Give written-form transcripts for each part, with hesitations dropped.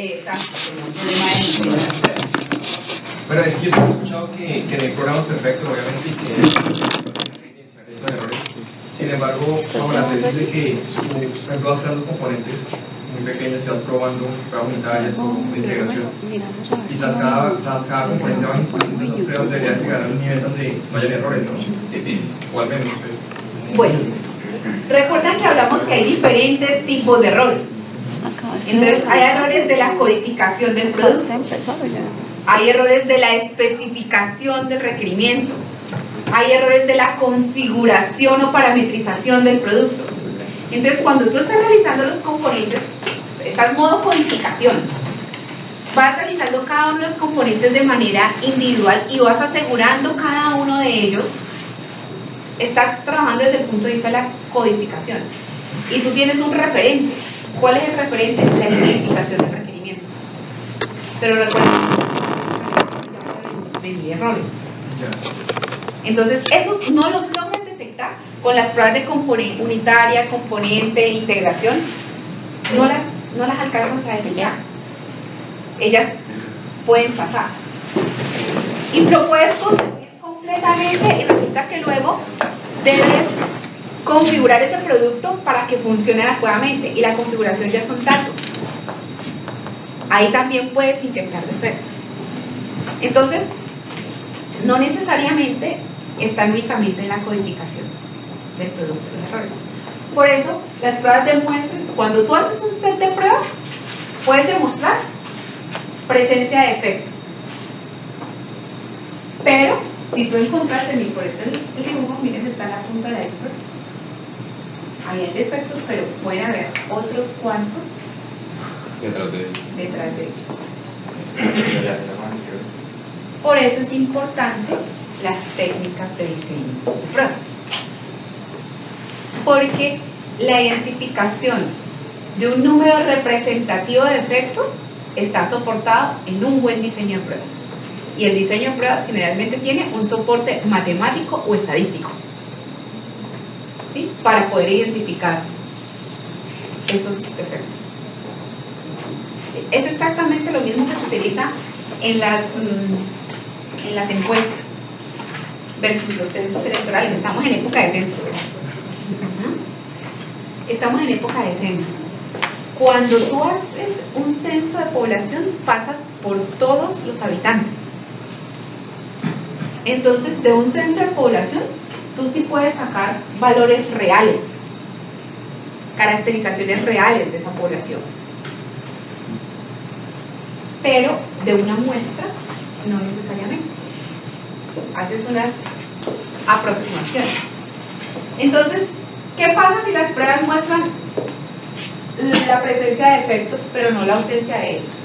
exacto, un problema de integración. Bueno, es que yo siempre he escuchado que no hay programas perfectos, obviamente, y que iniciar estos errores. Sin embargo, como la tesis de que tú, por ejemplo, vas creando componentes muy pequeños que vas probando pruebas unitarias o de integración, y tras cada componente va haciendo esas pruebas, deberías llegar a un nivel donde no haya errores, ¿no? O al menos. Bueno, recuerdan que hablamos que hay diferentes tipos de errores. Entonces, hay errores de la codificación del producto, hay errores de la especificación del requerimiento, hay errores de la configuración o parametrización del producto. Entonces, cuando tú estás realizando los componentes, estás en modo codificación, vas realizando cada uno de los componentes de manera individual y vas asegurando cada uno de ellos. Estás trabajando desde el punto de vista de la codificación y tú tienes un referente. ¿Cuál es el referente? La especificación del requerimiento. Pero recuerda, venir errores. Entonces, esos no los logras detectar con las pruebas de componente unitaria, componente, integración. No las alcanzas a detectar. Ellas pueden pasar. Y lo puedes conseguir completamente y resulta que luego debes configurar ese producto para que funcione adecuadamente y la configuración ya son datos. Ahí también puedes inyectar defectos. Entonces, no necesariamente están únicamente en la codificación del producto, los errores. Por eso, las pruebas demuestran, cuando tú haces un set de pruebas, puedes demostrar presencia de defectos. Pero, si tú encontraste, y por eso el dibujo, miren, está en la punta de la iceberg. Ahí hay defectos, pero pueden haber otros cuantos detrás de ellos. Por eso es importante las técnicas de diseño de pruebas. Porque la identificación de un número representativo de defectos está soportado en un buen diseño de pruebas. Y el diseño de pruebas generalmente tiene un soporte matemático o estadístico, ¿sí? Para poder identificar esos defectos. Es exactamente lo mismo que se utiliza en las encuestas versus los censos electorales. Estamos en época de censo, ¿verdad? Estamos en época de censo. Cuando tú haces un censo de población, pasas por todos los habitantes. Entonces, de un censo de población, tú sí puedes sacar valores reales, caracterizaciones reales de esa población. Pero de una muestra, no necesariamente. Haces unas aproximaciones. Entonces, ¿qué pasa si las pruebas muestran la presencia de defectos, pero no la ausencia de ellos?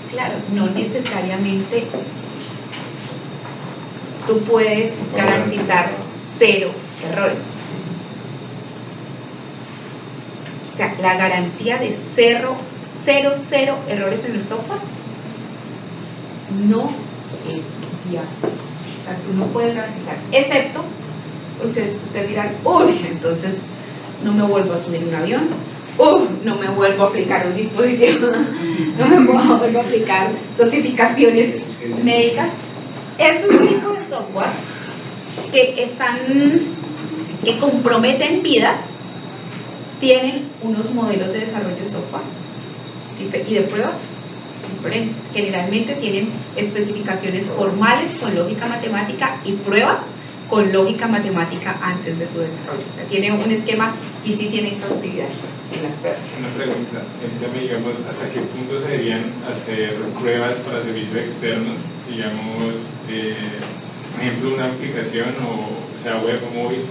Claro, no necesariamente tú puedes garantizar 0 errores. O sea, la garantía de 0 errores en el software no es viable. O sea, tú no puedes garantizar, excepto, ustedes dirán, uy, entonces no me vuelvo a subir un avión, no me vuelvo a aplicar un dispositivo, no me vuelvo a aplicar dosificaciones médicas. Esos tipos de software que comprometen vidas tienen unos modelos de desarrollo de software y de pruebas diferentes. Generalmente tienen especificaciones formales con lógica matemática y pruebas con lógica matemática antes de su desarrollo. O sea, tiene un esquema y sí tiene exhaustividad en las pruebas. Una pregunta, digamos, ¿hasta qué punto se deberían hacer pruebas para servicios externos? Digamos, por ejemplo, una aplicación o sea, web o móvil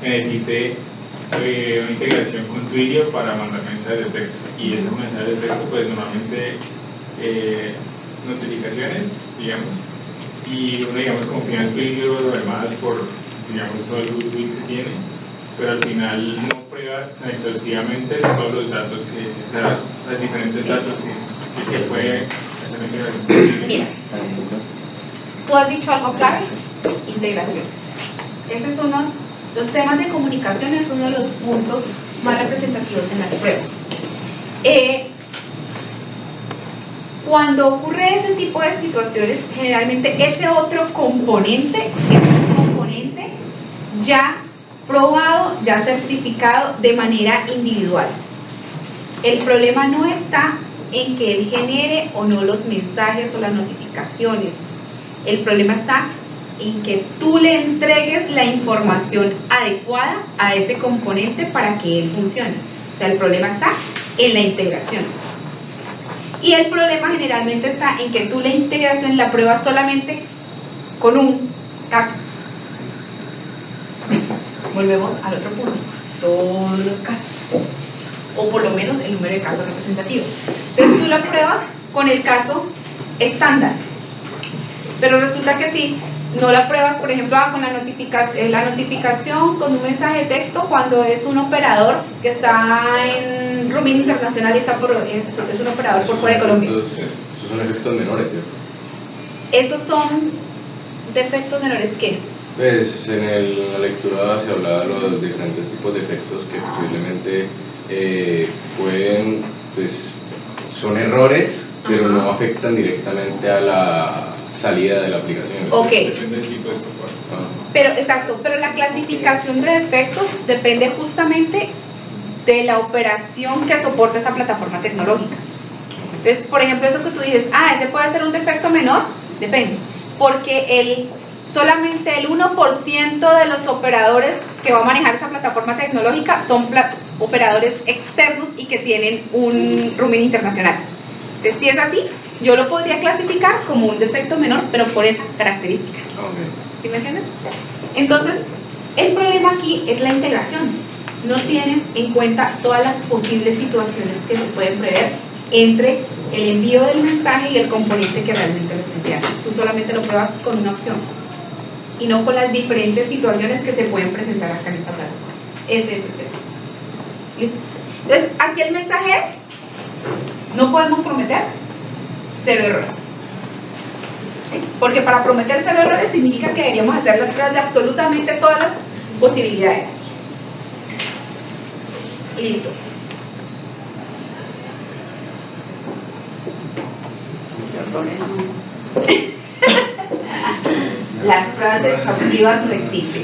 que necesite una integración con Twilio para mandar mensajes de texto, y esos mensajes de texto pues normalmente notificaciones, digamos, y uno, digamos, confía en Twilio o demás por, digamos, todo el goodwill que tiene, pero al final no prueba exhaustivamente todos los datos o sea, los diferentes datos que puede hacer la integración. Mira, tú has dicho algo clave: integraciones. Ese es uno Los temas de comunicación es uno de los puntos más representativos en las pruebas. Cuando ocurre ese tipo de situaciones, generalmente ese otro componente ya probado, ya certificado de manera individual. El problema no está en que él genere o no los mensajes o las notificaciones. El problema está en que tú le entregues la información adecuada a ese componente para que él funcione. O sea, el problema está en la integración. Y el problema generalmente está en que tú la integración la pruebas solamente con un caso. Volvemos al otro punto. Todos los casos. O por lo menos el número de casos representativos. Entonces tú la pruebas con el caso estándar. Pero resulta que si no la pruebas, por ejemplo, con la notificación con un mensaje de texto cuando es un operador que está en roaming internacional y está es un operador por fuera de Colombia. Esos son efectos menores, ¿cierto? ¿Esos son defectos menores qué? Pues en la lectura se hablaba de los diferentes tipos de efectos que posiblemente pueden, pues, son errores, pero no afectan directamente a la salida de la aplicación. Ok. Depende del tipo de software. Pero, exacto, pero la clasificación de defectos depende justamente de la operación que soporta esa plataforma tecnológica. Entonces, por ejemplo, eso que tú dices, ese puede ser un defecto menor, depende, porque solamente el 1% de los operadores que va a manejar esa plataforma tecnológica son operadores externos y que tienen un roaming internacional. Entonces, si es así, yo lo podría clasificar como un defecto menor, pero por esa característica. ¿Sí me entiendes? Entonces, el problema aquí es la integración. No tienes en cuenta todas las posibles situaciones que se pueden prever entre el envío del mensaje y el componente que realmente lo está enviando. Tú solamente lo pruebas con una opción y no con las diferentes situaciones que se pueden presentar acá en esta plataforma. Ese es el tema. ¿Listo? Entonces, aquí el mensaje es: no podemos prometer 0 errores. ¿Sí? Porque para prometer 0 errores significa que deberíamos hacer las pruebas de absolutamente todas las posibilidades. Listo. Las pruebas exhaustivas no existen.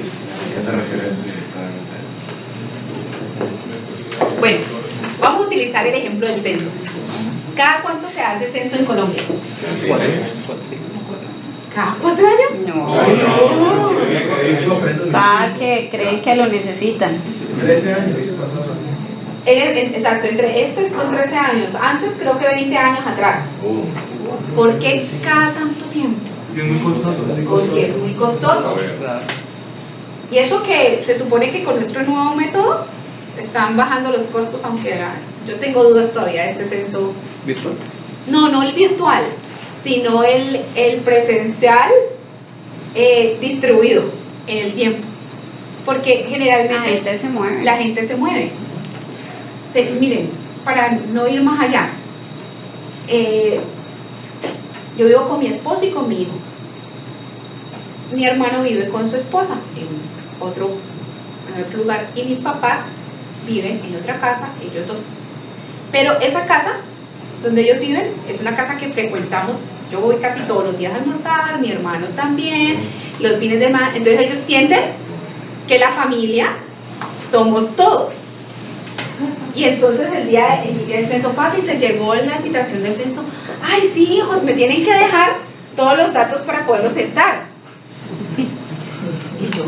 ¿Qué se refiere a eso directamente? Bueno, vamos a utilizar el ejemplo del censo. ¿Cada cuánto se hace censo en Colombia? ¿Cada 4 años? No. No. Cada que creen que lo necesitan. 13 años, dice pasó. Exacto, son 13 años. Antes creo que 20 años atrás. ¿Por qué cada tanto tiempo? Es muy costoso. Porque es muy costoso. Y eso que se supone que con nuestro nuevo método están bajando los costos, aunque yo tengo dudas todavía de este censo. ¿Virtual? No el virtual, sino el presencial distribuido en el tiempo. Porque generalmente la gente se mueve. Miren, para no ir más allá, yo vivo con mi esposo y con mi hijo. Mi hermano vive con su esposa en otro lugar y mis papás viven en otra casa, ellos dos. Pero esa casa donde ellos viven es una casa que frecuentamos. Yo voy casi todos los días a almorzar, mi hermano también, los fines de semana. Entonces ellos sienten que la familia somos todos. Y entonces el día del censo, papi, te llegó la citación del censo. Ay, sí, hijos, me tienen que dejar todos los datos para poderlos censar. Y yo,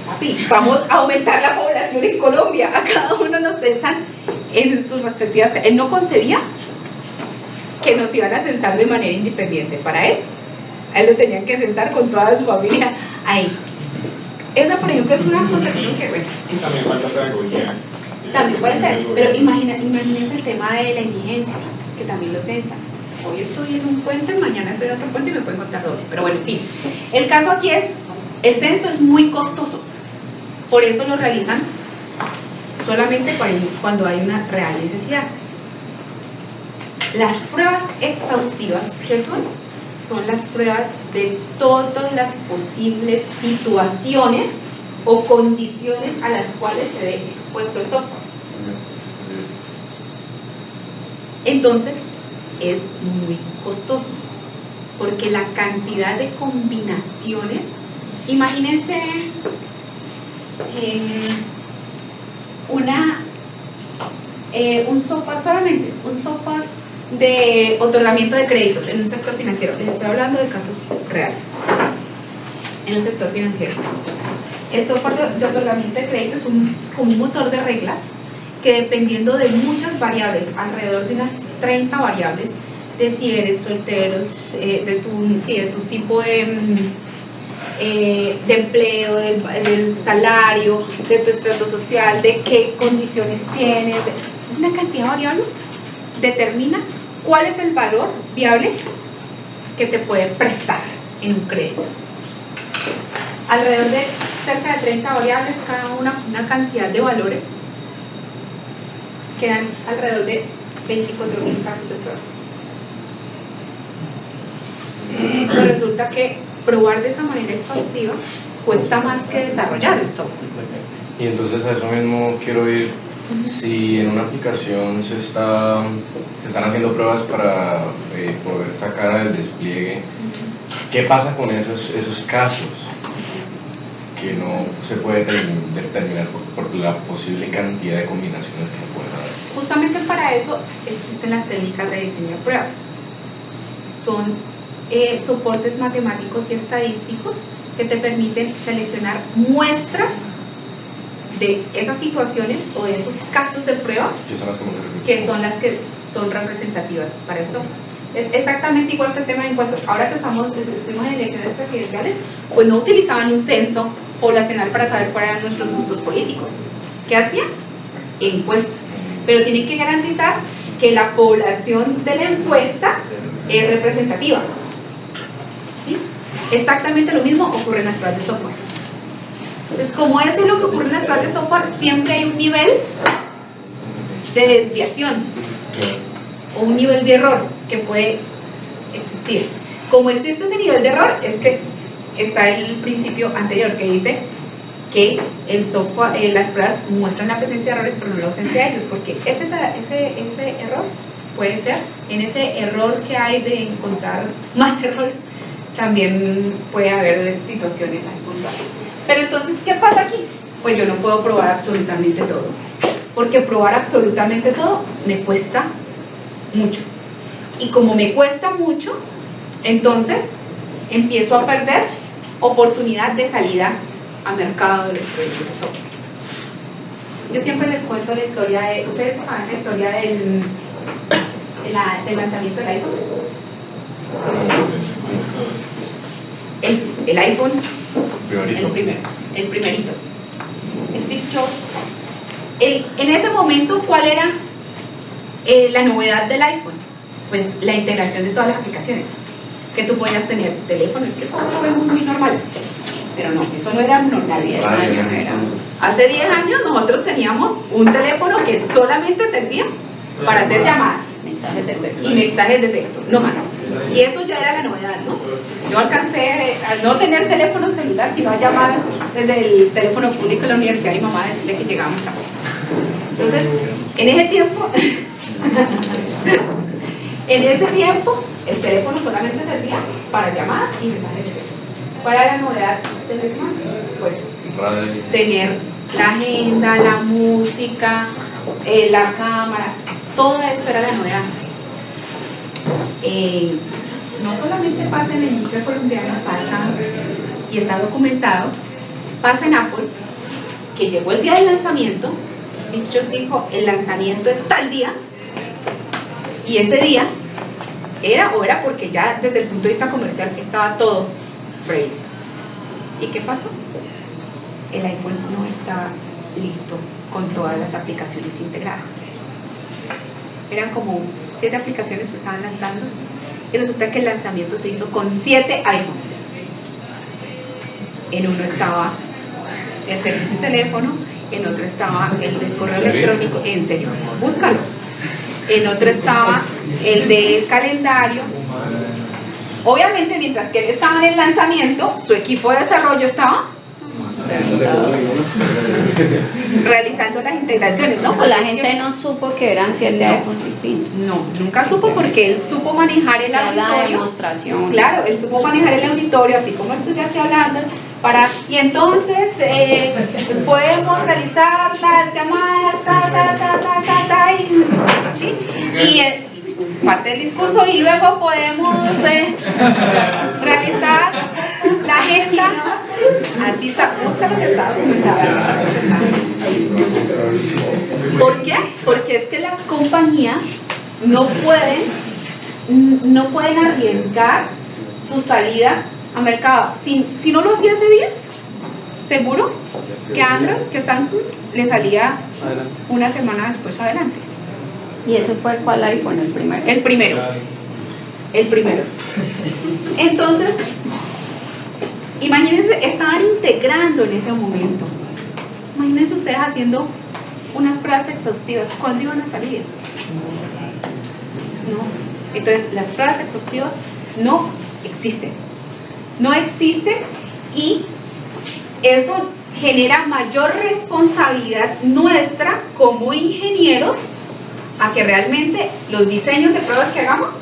papi, vamos a aumentar la población en Colombia. A cada uno nos censan en sus respectivas. Él no concebía que nos iban a censar de manera independiente. Para él, a él lo tenían que censar con toda su familia ahí. Esa, por ejemplo, es una concepción que, bueno. Y también falta pedagogía. También puede ser, pero imagínense el tema de la indigencia, que también lo censan. Hoy estoy en un puente, mañana estoy en otro puente y me pueden contar doble. Pero bueno, en fin. El caso aquí es, el censo es muy costoso. Por eso lo realizan solamente cuando hay una real necesidad. Las pruebas exhaustivas, ¿qué son? Son las pruebas de todas las posibles situaciones o condiciones a las cuales se ve expuesto el software. Entonces es muy costoso, porque la cantidad de combinaciones, imagínense un software, solamente un software de otorgamiento de créditos en un sector financiero. Les estoy hablando de casos reales en el sector financiero. El software de otorgamiento de créditos es como un motor de reglas que, dependiendo de muchas variables, alrededor de unas 30 variables, de si eres soltero, de tu tipo de empleo, del salario, de tu estrato social, de qué condiciones tienes, una cantidad de variables, determina cuál es el valor viable que te puede prestar en un crédito. Alrededor de cerca de 30 variables, cada una cantidad de valores, quedan alrededor de 24.000 casos de prueba. Pero resulta que probar de esa manera exhaustiva cuesta más que desarrollar el software. Y entonces a eso mismo quiero ir. Si en una aplicación se están haciendo pruebas para poder sacar el despliegue, ¿qué pasa con esos casos que no se puede determinar por la posible cantidad de combinaciones que pueden haber? Justamente para eso existen las técnicas de diseño de pruebas. Son soportes matemáticos y estadísticos que te permiten seleccionar muestras de esas situaciones o de esos casos de prueba que son las que son representativas para eso. Es exactamente igual que el tema de encuestas. Ahora que estuvimos en elecciones presidenciales, pues no utilizaban un censo poblacional para saber cuáles eran nuestros gustos políticos. ¿Qué hacían? Encuestas. Pero tienen que garantizar que la población de la encuesta es representativa. ¿Sí? Exactamente lo mismo ocurre en las pruebas de software. Entonces, como eso es lo que ocurre en las pruebas de software, siempre hay un nivel de desviación o un nivel de error que puede existir. Como existe ese nivel de error, es que está el principio anterior que dice que el software, las pruebas muestran la presencia de errores, pero no la ausencia de ellos, porque ese error puede ser, en ese error que hay de encontrar más errores, también puede haber situaciones ahí puntuales. Pero entonces, ¿qué pasa aquí? Pues yo no puedo probar absolutamente todo, porque probar absolutamente todo me cuesta mucho. Y como me cuesta mucho, entonces empiezo a perder oportunidad de salida a mercado de los proyectos de software. Yo siempre les cuento la historia de, ustedes saben la historia del lanzamiento del iPhone. El iPhone, el primerito. Steve Jobs. En ese momento, ¿cuál era la novedad del iPhone? Pues la integración de todas las aplicaciones que tú podías tener. Teléfono, es que eso lo vemos muy normal, pero no, eso no era normal. Hace 10 años nosotros teníamos un teléfono que solamente servía para hacer llamadas Mensajes de texto. y mensajes de texto, no más. Y eso ya era la novedad, ¿no? Yo alcancé a no tener teléfono celular, sino a llamar desde el teléfono público de la universidad a mi mamá a decirle que llegábamos tarde. Entonces, en ese tiempo, el teléfono solamente servía para llamadas y mensajes de texto. ¿Cuál era la novedad del smartphone? Pues tener la agenda, la música, la cámara, todo esto era la novedad. No solamente pasa en la industria colombiana, pasa, y está documentado, pasa en Apple, que llegó el día del lanzamiento. Steve Jobs dijo, el lanzamiento es tal día, y ese día era porque ya desde el punto de vista comercial estaba todo previsto. ¿Y qué pasó? El iPhone no estaba listo con todas las aplicaciones integradas. Eran como 7 aplicaciones que estaban lanzando, y resulta que el lanzamiento se hizo con 7 iPhones. En uno estaba el servicio de teléfono, en otro estaba el del correo electrónico, en serio, búscalo. En otro estaba el del calendario. Obviamente, mientras que él estaba en el lanzamiento, su equipo de desarrollo estaba realizando las integraciones, ¿no? O la Porque es gente que- no supo que eran 7 No. iPhones distintos. No, nunca supo porque él supo manejar el O sea, la auditorio. demostración. Claro, él supo manejar el auditorio, así como estoy aquí hablando, y entonces podemos realizar las llamadas, ¿sí? Y parte del discurso, y luego podemos realizar la agenda. Así está, busca lo que está. ¿Por qué? Porque es que las compañías no pueden arriesgar su salida a mercado. Si no lo hacía ese día, seguro que Android, que Samsung le salía una semana después adelante. ¿Y eso fue cuál iPhone? El primero. El primero. Entonces, imagínense, estaban integrando en ese momento. Imagínense ustedes haciendo unas pruebas exhaustivas. ¿Cuándo iban a salir? No. Entonces, las pruebas exhaustivas no existen. No existen, y eso genera mayor responsabilidad nuestra como ingenieros a que realmente los diseños de pruebas que hagamos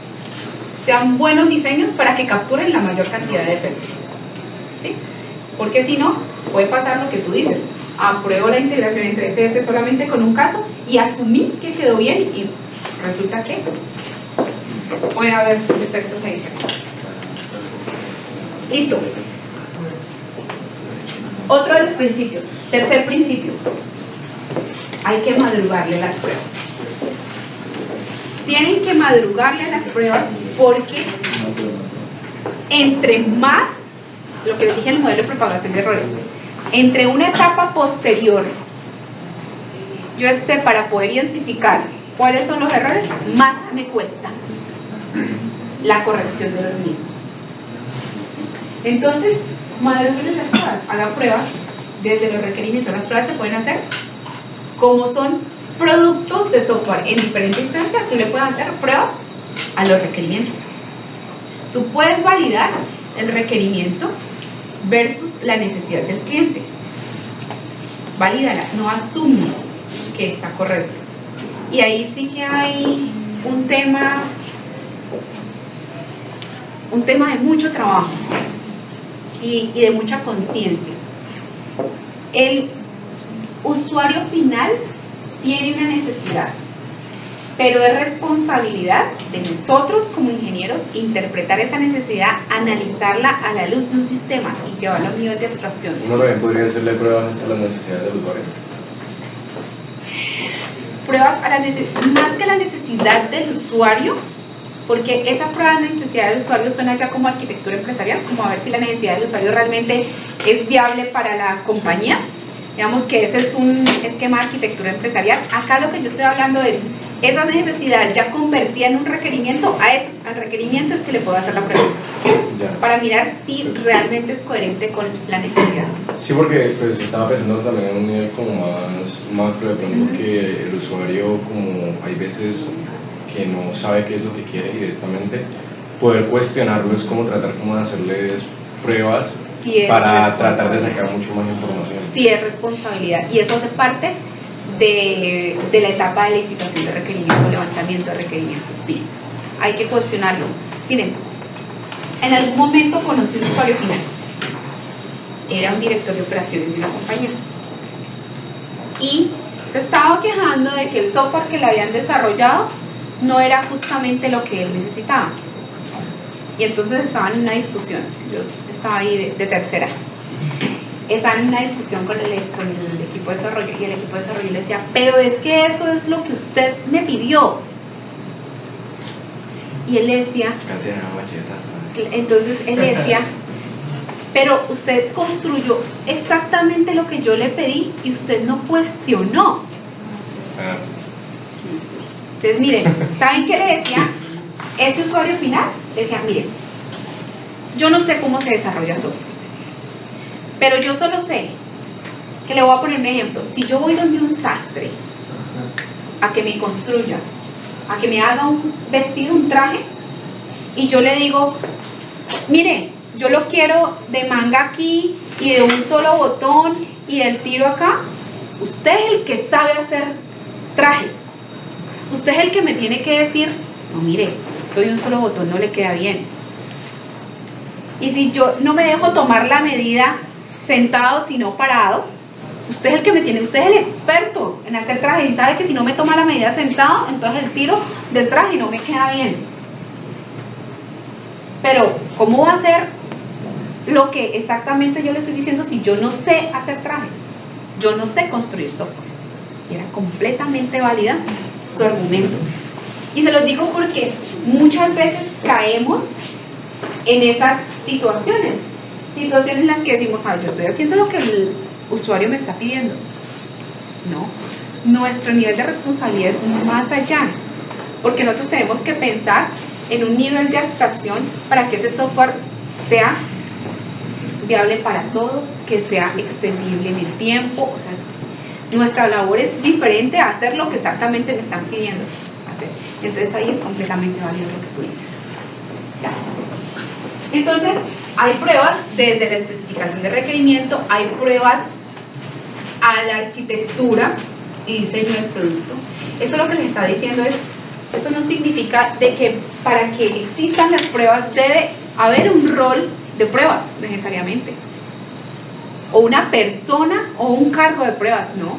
sean buenos diseños para que capturen la mayor cantidad de efectos. ¿Sí? Porque si no, puede pasar lo que tú dices. Apruebo la integración entre este solamente con un caso y asumí que quedó bien, y resulta que puede haber efectos adicionales. Listo. Otro de los principios. Tercer principio. Hay que madrugarle a las pruebas. Tienen que madrugarle a las pruebas porque entre más, lo que les dije en el modelo de propagación de errores, entre una etapa posterior yo esté para poder identificar cuáles son los errores, más me cuesta la corrección de los mismos. Entonces, madruguenle las pruebas, haga pruebas desde los requerimientos. Las pruebas se pueden hacer como son productos de software en diferentes instancias. Tú le puedes hacer pruebas a los requerimientos. Tú puedes validar el requerimiento versus la necesidad del cliente. Valídala, no asume que está correcto. Y ahí sí que hay un tema de mucho trabajo y de mucha conciencia. El usuario final tiene una necesidad, pero es responsabilidad de nosotros como ingenieros interpretar esa necesidad, analizarla a la luz de un sistema y llevarlo a un nivel de abstracción. Uno también podría hacerle pruebas hasta las necesidades del usuario. Pruebas a la más que la necesidad del usuario, porque esa prueba de necesidad del usuario suena ya como arquitectura empresarial, como a ver si la necesidad del usuario realmente es viable para la compañía. Digamos que ese es un esquema de arquitectura empresarial. Acá lo que yo estoy hablando es esa necesidad ya convertida en un requerimiento. Al requerimiento es que le puedo hacer la prueba Ya. para mirar si realmente es coherente con la necesidad. Sí, porque pues estaba pensando también en un nivel como más macro, de pronto que el usuario, como hay veces que no sabe qué es lo que quiere directamente, poder cuestionarlo es como tratar como de hacerles pruebas Si es para tratar de responsabilidad. sacar mucho más información. Sí es responsabilidad, y eso hace parte de la etapa de licitación de requerimiento, levantamiento de requerimientos. Sí, hay que cuestionarlo. Miren, en algún momento conocí un usuario final, era un director de operaciones de una compañía, y se estaba quejando de que el software que le habían desarrollado no era justamente lo que él necesitaba. Y entonces estaban en una discusión, yo estaba ahí de tercera, estaban en una discusión con el equipo de desarrollo, y el equipo de desarrollo le decía, pero es que eso es lo que usted me pidió. Y él le decía, Casi era una machetazo. entonces él le decía, pero usted construyó exactamente lo que yo le pedí y usted no cuestionó. Ah, Entonces miren, ¿saben qué le decía ese usuario final? Le decía, miren, yo no sé cómo se desarrolla software, pero yo solo sé que le voy a poner un ejemplo. Si yo voy donde un sastre a que me construya, a que me haga un vestido, un traje, y yo le digo, mire, yo lo quiero de manga aquí y de un solo botón y del tiro acá, Usted es el que sabe hacer trajes. Usted es el que me tiene que decir, no, mire, soy un solo botón, no le queda bien. Y si yo no me dejo tomar la medida sentado, sino parado, usted es el que me tiene, usted es el experto en hacer trajes y sabe que si no me toma la medida sentado, entonces el tiro del traje no me queda bien. Pero, ¿cómo va a ser lo que exactamente yo le estoy diciendo si yo no sé hacer trajes? Yo no sé construir software. Y era completamente válida su argumento. Y se los digo porque muchas veces caemos en esas situaciones en las que decimos, yo estoy haciendo lo que el usuario me está pidiendo. No, nuestro nivel de responsabilidad es más allá, porque nosotros tenemos que pensar en un nivel de abstracción para que ese software sea viable para todos, que sea extendible en el tiempo. O sea, nuestra labor es diferente a hacer lo que exactamente me están pidiendo hacer. Entonces ahí es completamente válido lo que tú dices. ¿Ya? Entonces, hay pruebas desde la especificación de requerimiento, hay pruebas a la arquitectura y diseño del producto. Eso lo que les está diciendo es, eso no significa de que para que existan las pruebas debe haber un rol de pruebas necesariamente, o una persona o un cargo de pruebas, no.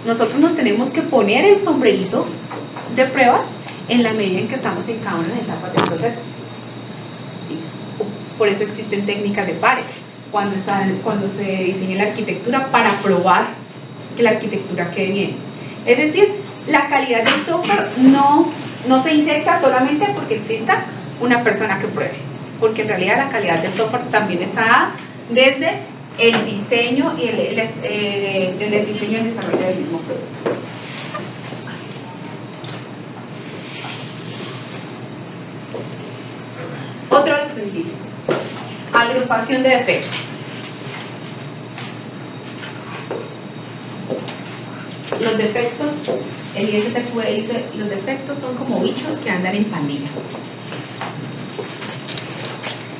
Nosotros nos tenemos que poner el sombrerito de pruebas en la medida en que estamos en cada una de las etapas del proceso. ¿Sí? Por eso existen técnicas de pares cuando se diseña la arquitectura para probar que la arquitectura quede bien. Es decir, la calidad del software no se inyecta solamente porque exista una persona que pruebe, porque en realidad la calidad del software también está dada desde el diseño y desde el diseño y el desarrollo del mismo producto. Otro de los principios, agrupación de defectos. Los defectos, el ISTQB dice, los defectos son como bichos que andan en pandillas,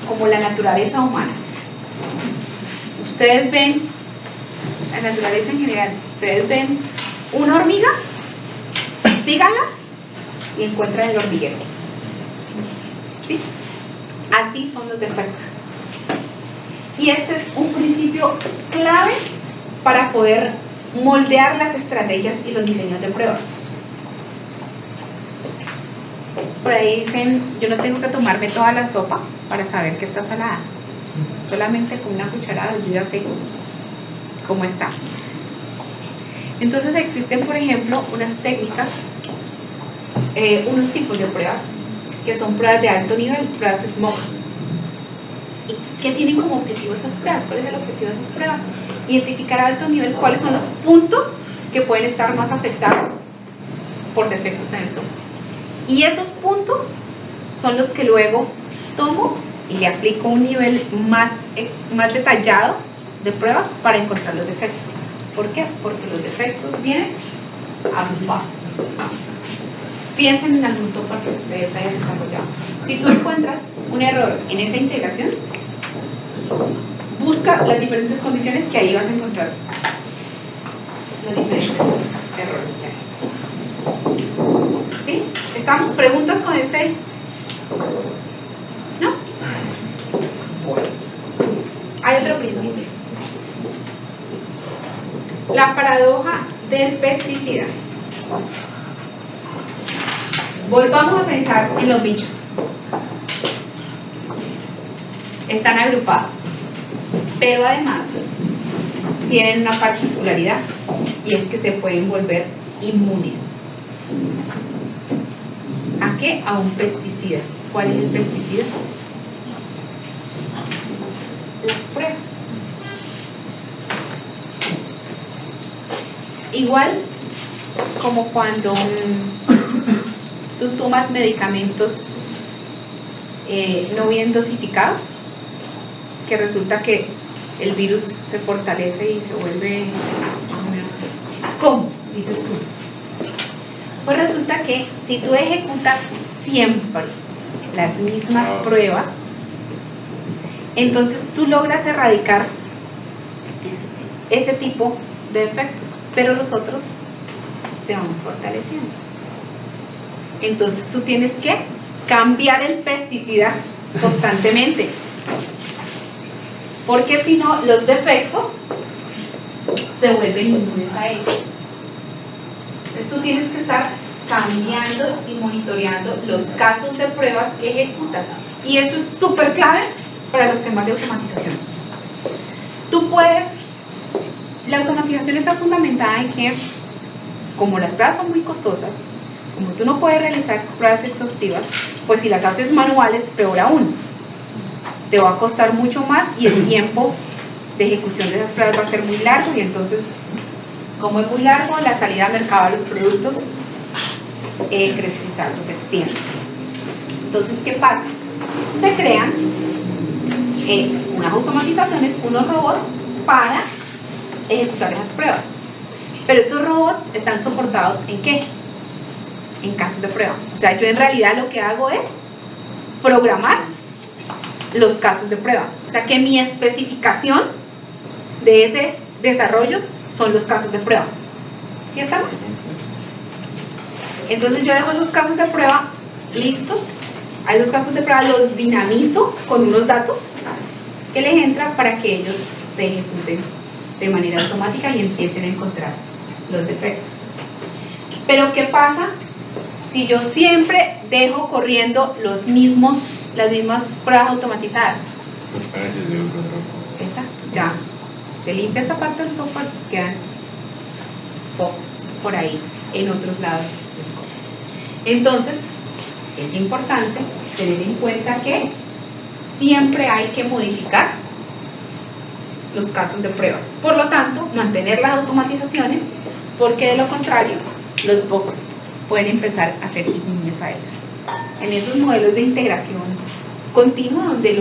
como la naturaleza humana. Ustedes ven, la naturaleza en general, ustedes ven una hormiga, síganla y encuentran el hormiguero. ¿Sí? Así son los defectos. Y este es un principio clave para poder moldear las estrategias y los diseños de pruebas. Por ahí dicen, yo no tengo que tomarme toda la sopa para saber que está salada. Solamente con una cucharada yo ya sé cómo está. Entonces existen, por ejemplo, unas técnicas, unos tipos de pruebas que son pruebas de alto nivel, pruebas SMOC. ¿Y qué tienen como objetivo esas pruebas? ¿Cuál es el objetivo de esas pruebas? Identificar a alto nivel cuáles son los puntos que pueden estar más afectados por defectos en el software. Y esos puntos son los que luego tomo y le aplico un nivel más detallado de pruebas para encontrar los defectos. ¿Por qué? Porque los defectos vienen agrupados. Piensen en algún software que ustedes hayan desarrollado. Si tú encuentras un error en esa integración, busca las diferentes condiciones que ahí vas a encontrar los diferentes errores que hay. ¿Sí? ¿Estamos? ¿Preguntas con este? ¿No? Hay otro principio. La paradoja del pesticida. Volvamos a pensar en los bichos. Están agrupados, pero además tienen una particularidad y es que se pueden volver inmunes. ¿A qué? A un pesticida. ¿Cuál es el pesticida? Las pruebas. Igual como cuando tú tomas medicamentos no bien dosificados, que resulta que el virus se fortalece y se vuelve más o menos así. ¿Cómo? Dices tú. Pues resulta que si tú ejecutas siempre las mismas pruebas, entonces tú logras erradicar ese tipo de defectos, pero los otros se van fortaleciendo. Entonces tú tienes que cambiar el pesticida constantemente, porque si no los defectos se vuelven inmunes a ellos. Entonces tú tienes que estar cambiando y monitoreando los casos de pruebas que ejecutas, y eso es súper clave para los temas de automatización. Tú puedes, la automatización está fundamentada en que, como las pruebas son muy costosas, como tú no puedes realizar pruebas exhaustivas, pues si las haces manuales, peor aún. Te va a costar mucho más y el tiempo de ejecución de esas pruebas va a ser muy largo, y entonces, como es muy largo, la salida al mercado de los productos crece, se extiende. Entonces, ¿qué pasa? Se crean unas automatizaciones, unos robots para ejecutar esas pruebas. Pero esos robots están soportados ¿en qué? En casos de prueba. O sea, yo en realidad lo que hago es programar los casos de prueba. O sea, que mi especificación de ese desarrollo son los casos de prueba. ¿Sí estamos? Entonces yo dejo esos casos de prueba listos. A esos casos de prueba los dinamizo con unos datos que les entra para que ellos se ejecuten de manera automática y empiecen a encontrar los defectos. Pero ¿qué pasa si yo siempre dejo corriendo las mismas pruebas automatizadas? Exacto, ya se limpia esa parte del software y quedan bugs por ahí en otros lados del código. Entonces es importante tener en cuenta que siempre hay que modificar los casos de prueba. Por lo tanto, mantener las automatizaciones, porque de lo contrario, los bugs pueden empezar a ser inmunes a ellos. En esos modelos de integración continua, donde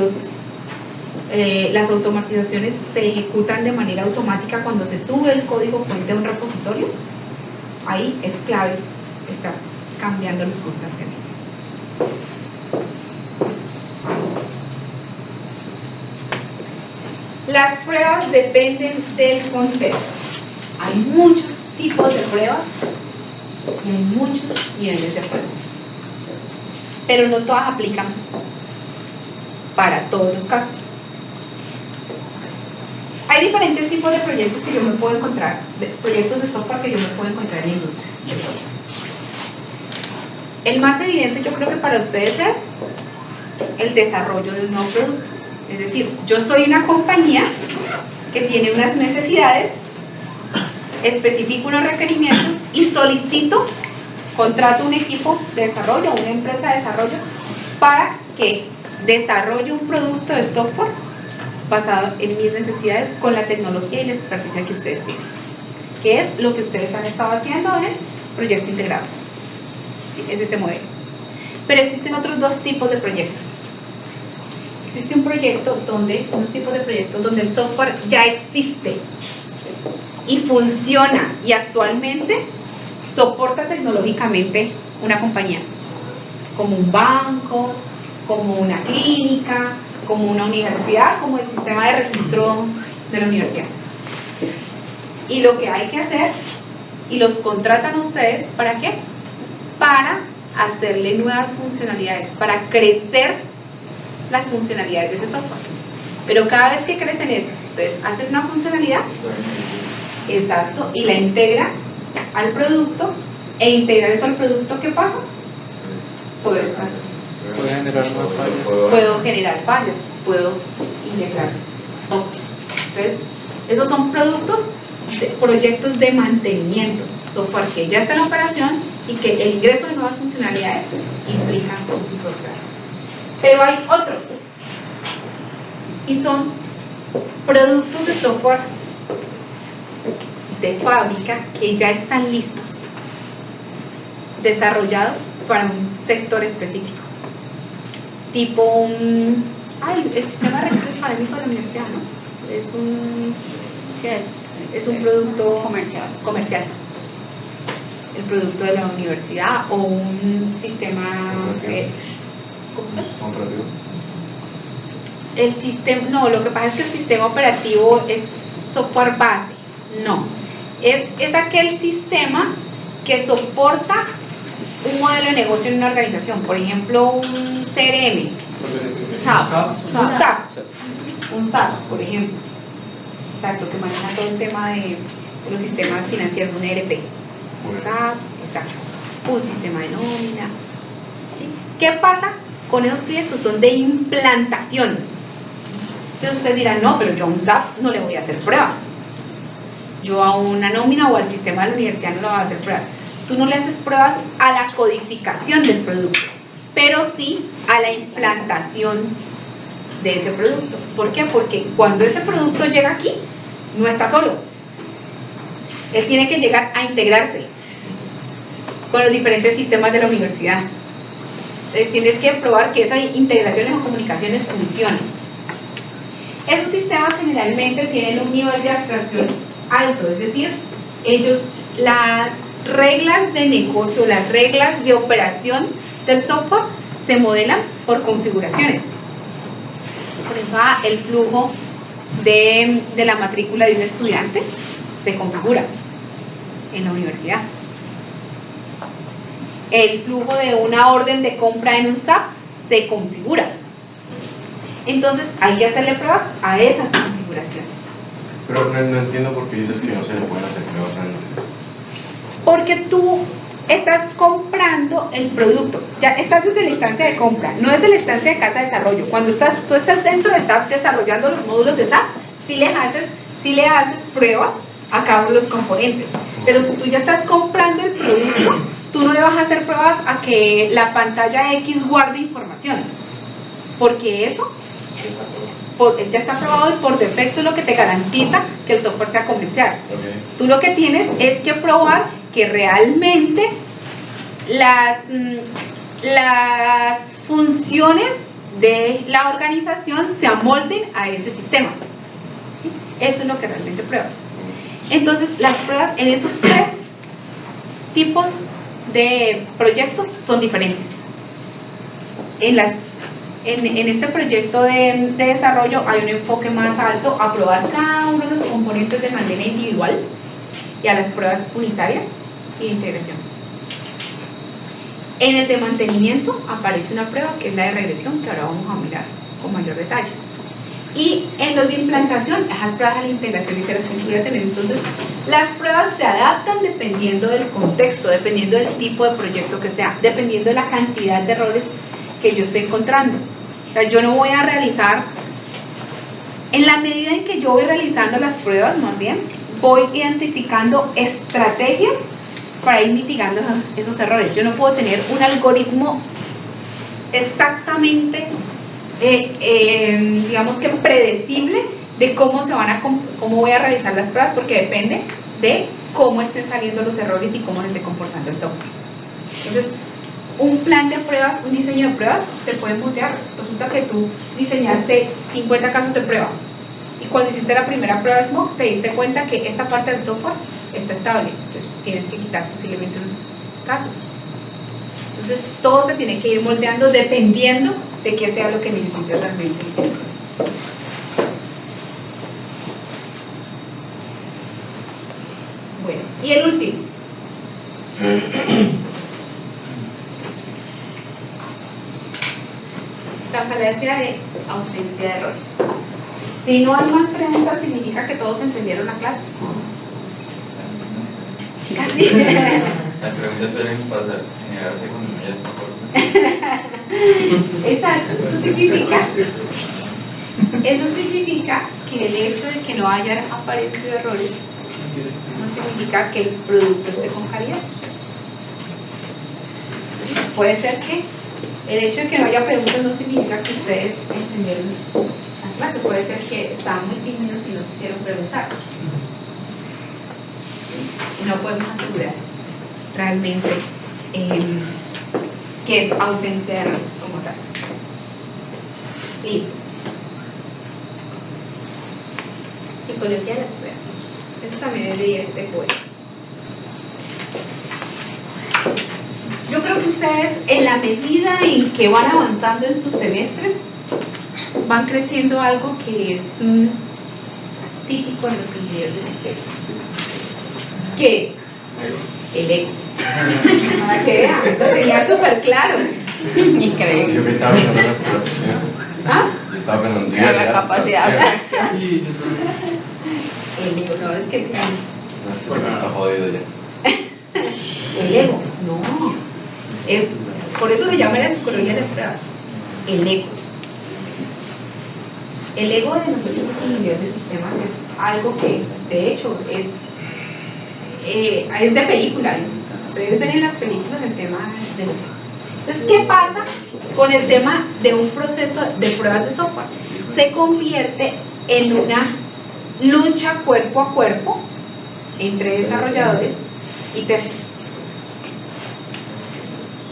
las automatizaciones se ejecutan de manera automática cuando se sube el código fuente a un repositorio, ahí es clave estar cambiándolos constantemente. Las pruebas dependen del contexto. Hay muchos tipos de pruebas y hay muchos niveles de pruebas, pero no todas aplican para todos los casos. Hay diferentes tipos de proyectos que yo me puedo encontrar, proyectos de software que yo me puedo encontrar en la industria. El más evidente, yo creo que para ustedes, es el desarrollo de un nuevo producto. Es decir, yo soy una compañía que tiene unas necesidades, especifico unos requerimientos y solicito, contrato un equipo de desarrollo, una empresa de desarrollo, para que desarrolle un producto de software basado en mis necesidades con la tecnología y la experticia que ustedes tienen, que es lo que ustedes han estado haciendo en Proyecto Integrado. Sí, es ese modelo. Pero existen otros dos tipos de proyectos. Existe unos tipos de proyectos donde el software ya existe y funciona y actualmente soporta tecnológicamente una compañía, como un banco, como una clínica, como una universidad, como el sistema de registro de la universidad. Y lo que hay que hacer, y los contratan a ustedes, ¿para qué? Para hacerle nuevas funcionalidades, para crecer las funcionalidades de ese software. Pero cada vez que crecen eso, ustedes hacen una funcionalidad, exacto, y la integran al producto, e integrar eso al producto, ¿qué pasa? Puedo generar más fallas. Puedo generar fallas, puedo integrar bugs. Entonces, esos son proyectos de mantenimiento, software que ya está en operación y que el ingreso de nuevas funcionalidades implica un tipo de pruebas. Pero hay otros, y son productos de software de fábrica que ya están listos, desarrollados para un sector específico, tipo el sistema de registro académico de la universidad, ¿no? Es un producto comercial, el producto de la universidad, o un sistema lo que pasa es que el sistema operativo es software base. No, Es aquel sistema que soporta un modelo de negocio en una organización, por ejemplo, un CRM, un SAP, por ejemplo. Exacto, que maneja todo el tema de los sistemas financieros, un ERP. Un SAP, exacto. Un sistema de nómina. ¿Sí? ¿Qué pasa con esos clientes? Son de implantación. Entonces ustedes dirán, no, pero yo a un SAP no le voy a hacer pruebas. Yo a una nómina o al sistema de la universidad no le voy a hacer pruebas. Tú no le haces pruebas a la codificación del producto, pero sí a la implantación de ese producto. ¿Por qué? Porque cuando ese producto llega aquí, no está solo. Él tiene que llegar a integrarse con los diferentes sistemas de la universidad. Entonces tienes que probar que esas integraciones o comunicaciones funcionen. Esos sistemas generalmente tienen un nivel de abstracción alto, es decir, ellos, las reglas de negocio, las reglas de operación del software se modelan por configuraciones. Por ejemplo, el flujo de la matrícula de un estudiante se configura en la universidad. El flujo de una orden de compra en un SAP se configura. Entonces hay que hacerle pruebas a esas configuraciones. Pero no entiendo por qué dices que no se le pueden hacer pruebas antes. Porque tú estás comprando el producto, ya estás desde la instancia de compra, no desde la instancia de casa de desarrollo. Cuando tú estás dentro de SAP desarrollando los módulos de SAP, sí le haces pruebas a cada uno de los componentes. Pero si tú ya estás comprando el producto, tú no le vas a hacer pruebas a que la pantalla X guarde información, porque eso ya está probado y por defecto es lo que te garantiza que el software sea comercial. Okay. Tú lo que tienes es que probar que realmente las funciones de la organización se amolden a ese sistema. ¿Sí? Eso es lo que realmente pruebas. Entonces, las pruebas en esos tres tipos de proyectos son diferentes. En este proyecto de desarrollo hay un enfoque más alto a probar cada uno de los componentes de manera individual y a las pruebas unitarias y de integración. En el de mantenimiento aparece una prueba que es la de regresión, que ahora vamos a mirar con mayor detalle. Y en los de implantación, esas pruebas a la integración y las configuraciones. Entonces, las pruebas se adaptan dependiendo del contexto, dependiendo del tipo de proyecto que sea, dependiendo de la cantidad de errores que yo estoy encontrando. O sea, yo no voy a realizar, en la medida en que yo voy realizando las pruebas, más bien, voy identificando estrategias para ir mitigando esos errores. Yo no puedo tener un algoritmo exactamente, digamos que predecible de cómo voy a realizar las pruebas, porque depende de cómo estén saliendo los errores y cómo se esté comportando el software. Entonces, un plan de pruebas, un diseño de pruebas se puede moldear. Resulta que tú diseñaste 50 casos de prueba y cuando hiciste la primera prueba SMOC te diste cuenta que esta parte del software está estable, entonces tienes que quitar posiblemente unos casos. Entonces todo se tiene que ir moldeando dependiendo de qué sea lo que necesites realmente en eso. Bueno, y el último. La falacia de ausencia de errores. Si no hay más preguntas, significa que todos entendieron la clase. Casi. Las preguntas suelen pasar, generarse cuando uno ya está por... Exacto, eso significa que el hecho de que no hayan aparecido errores no significa que el producto esté con calidad. Puede ser que el hecho de que no haya preguntas no significa que ustedes entendieron la clase. Puede ser que estaban muy tímidos y no quisieron preguntar. Y no podemos asegurar realmente que es ausencia de errores como tal. Listo. Psicología de las pruebas. Eso también es de este poema. Yo creo que ustedes, en la medida en que van avanzando en sus semestres, van creciendo algo que es típico en los ingenieros de sistemas. ¿Qué es? El ego. Para que vean, lo tenía súper claro. Increíble. Yo que estaba pensando en la abstracción. ¿Ah? Yo estaba pensando en La capacidad de abstracción. El ego, no, es que No, este está jodido ya. el ego, no. Es, por eso se llama la psicología de las pruebas. El ego. El ego de nosotros los ingenieros de sistemas es algo que, de hecho, es de película. Ustedes ven en las películas el tema de los egos. Entonces, ¿qué pasa con el tema de un proceso de pruebas de software? Se convierte en una lucha cuerpo a cuerpo entre desarrolladores y testers.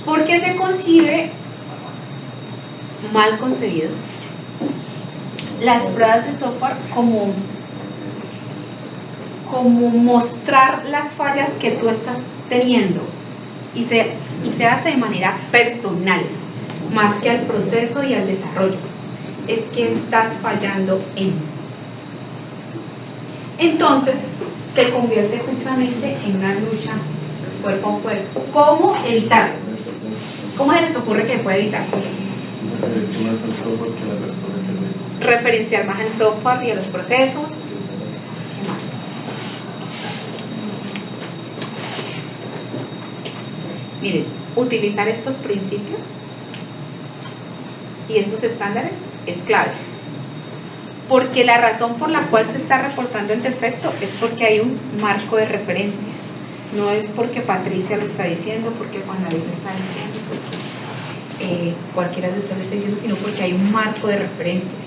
¿Por qué se concibe mal concebido las pruebas de software como mostrar las fallas que tú estás teniendo y se hace de manera personal más que al proceso y al desarrollo? Es que estás fallando en. Entonces se convierte justamente en una lucha cuerpo a cuerpo. ¿Cómo evitarlo? ¿Cómo se les ocurre que puede evitarlo? Referenciar más el software y a los procesos. ¿Qué más? Miren, utilizar estos principios y estos estándares es clave. Porque la razón por la cual se está reportando el defecto es porque hay un marco de referencia. No es porque Patricia lo está diciendo, porque Juan David lo está diciendo, porque cualquiera de ustedes lo está diciendo, sino porque hay un marco de referencia.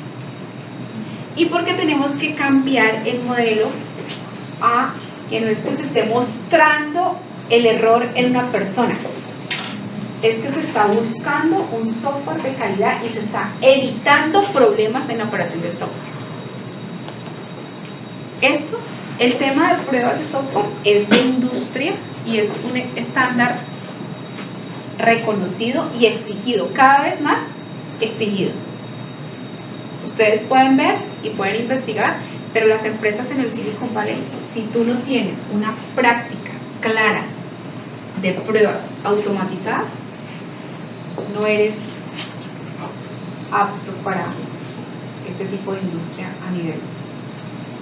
Y porque tenemos que cambiar el modelo a que no es que se esté mostrando el error en una persona, es que se está buscando un software de calidad y se está evitando problemas en la operación del software. Esto, el tema de pruebas de software es de industria y es un estándar reconocido y exigido, cada vez más exigido. Ustedes pueden ver y pueden investigar, pero las empresas en el Silicon Valley, si tú no tienes una práctica clara de pruebas automatizadas, no eres apto para este tipo de industria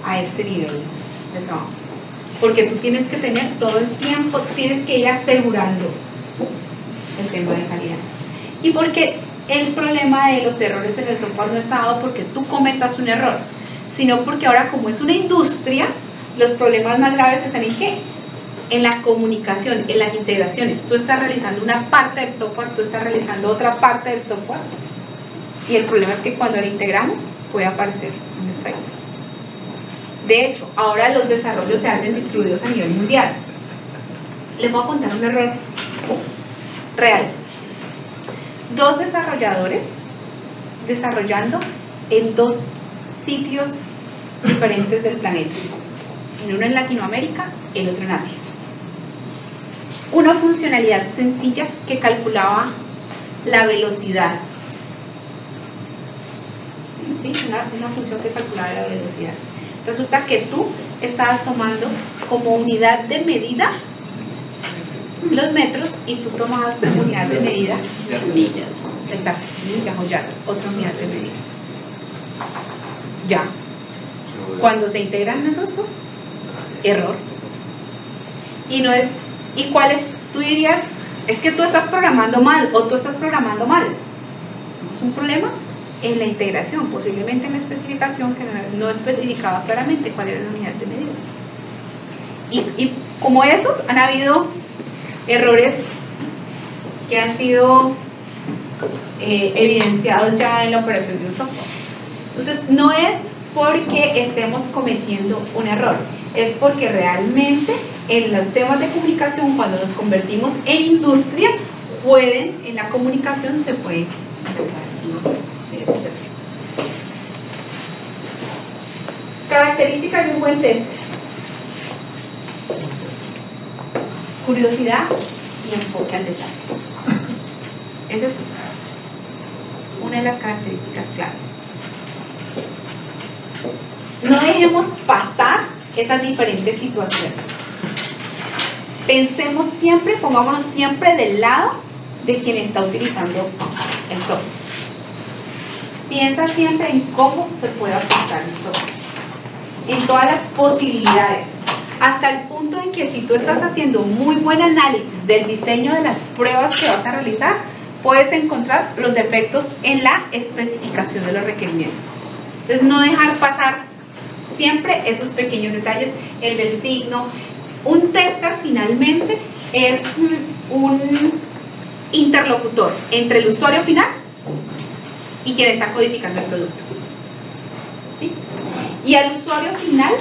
a este nivel de trabajo. Porque tú tienes que tener todo el tiempo, tienes que ir asegurando el tema de calidad. Y porque el problema de los errores en el software no está dado porque tú cometas un error, sino porque ahora, como es una industria, los problemas más graves están en ¿qué? En la comunicación, en las integraciones. Tú estás realizando una parte del software, tú estás realizando otra parte del software, y el problema es que cuando la integramos puede aparecer un defecto. De hecho, ahora los desarrollos se hacen distribuidos a nivel mundial. Les voy a contar un error real. 2 desarrolladores desarrollando en 2 sitios diferentes del planeta. Uno en Latinoamérica, el otro en Asia. Una funcionalidad sencilla que calculaba la velocidad. ¿Sí? Una función que calculaba la velocidad. Resulta que tú estabas tomando como unidad de medida los metros y tú tomabas como unidad de medida Las millas. exacto, millas o yardas, otra unidad de medida. Ya. Cuando se integran esos dos, error. Y no es, ¿y cuál es? Tú dirías, es que tú estás programando mal o tú estás programando mal. ¿No es un problema? En la integración, posiblemente en la especificación que no especificaba claramente cuál era la unidad de medida. Y como esos, han habido errores que han sido evidenciados ya en la operación de un software. Entonces, no es porque estemos cometiendo un error, es porque realmente en los temas de comunicación, cuando nos convertimos en industria, en la comunicación se pueden aceptar esos defectos. Características de un buen tester: curiosidad y enfoque al detalle. Esa es una de las características claves. No dejemos pasar esas diferentes situaciones. Pensemos siempre, pongámonos siempre del lado de quien está utilizando el software. Piensa siempre en cómo se puede aplicar el software, en todas las posibilidades, hasta el punto en que si tú estás haciendo muy buen análisis del diseño de las pruebas que vas a realizar, puedes encontrar los defectos en la especificación de los requerimientos. Entonces, no dejar pasar siempre esos pequeños detalles, el del signo. Un tester finalmente es un interlocutor entre el usuario final y quien está codificando el producto, ¿sí? Y al usuario final,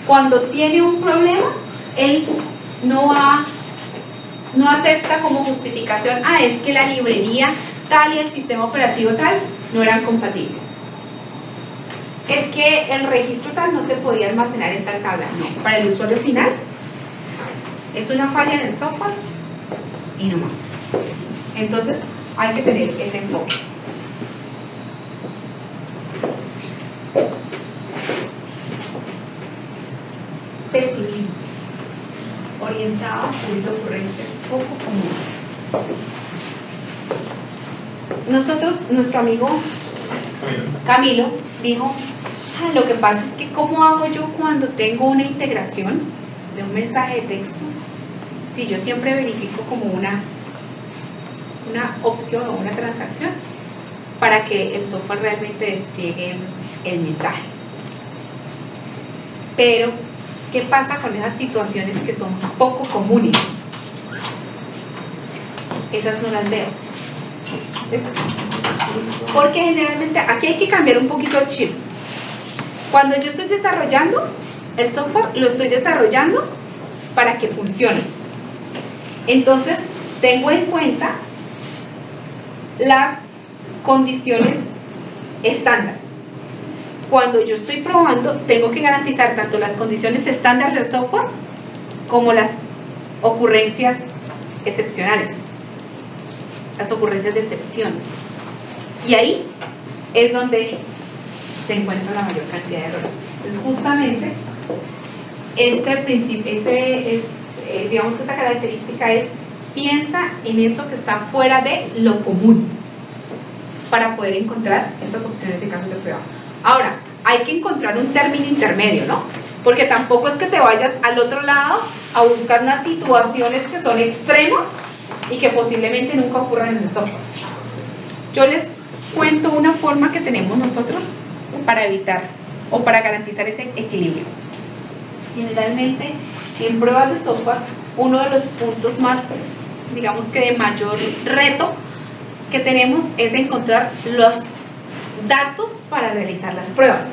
cuando tiene un problema, él no acepta como justificación, es que la librería tal y el sistema operativo tal no eran compatibles. Es que el registro tal no se podía almacenar en tal tabla. No, para el usuario final es una falla en el software y no más. Entonces hay que tener ese enfoque. Pesimismo orientado a cubrir ocurrencias poco comunes. Nuestro amigo Camilo dijo, lo que pasa es que ¿cómo hago yo cuando tengo una integración de un mensaje de texto? Si yo siempre verifico como una opción o una transacción para que el software realmente despliegue el mensaje. Pero ¿qué pasa con esas situaciones que son poco comunes? Esas no las veo. Porque generalmente aquí hay que cambiar un poquito el chip. Cuando yo estoy desarrollando el software, lo estoy desarrollando para que funcione. Entonces, tengo en cuenta las condiciones estándar. Cuando yo estoy probando, tengo que garantizar tanto las condiciones estándar del software como las ocurrencias excepcionales, las ocurrencias de excepción. Y ahí es donde se encuentra la mayor cantidad de errores. Entonces, justamente, este principio, digamos que esa característica es, piensa en eso que está fuera de lo común para poder encontrar esas opciones de casos de prueba. Ahora, hay que encontrar un término intermedio, ¿no? Porque tampoco es que te vayas al otro lado a buscar unas situaciones que son extremas y que posiblemente nunca ocurran en el software. Yo les cuento una forma que tenemos nosotros para evitar o para garantizar ese equilibrio. Generalmente, en pruebas de software, uno de los puntos más, digamos que de mayor reto que tenemos es encontrar los datos para realizar las pruebas.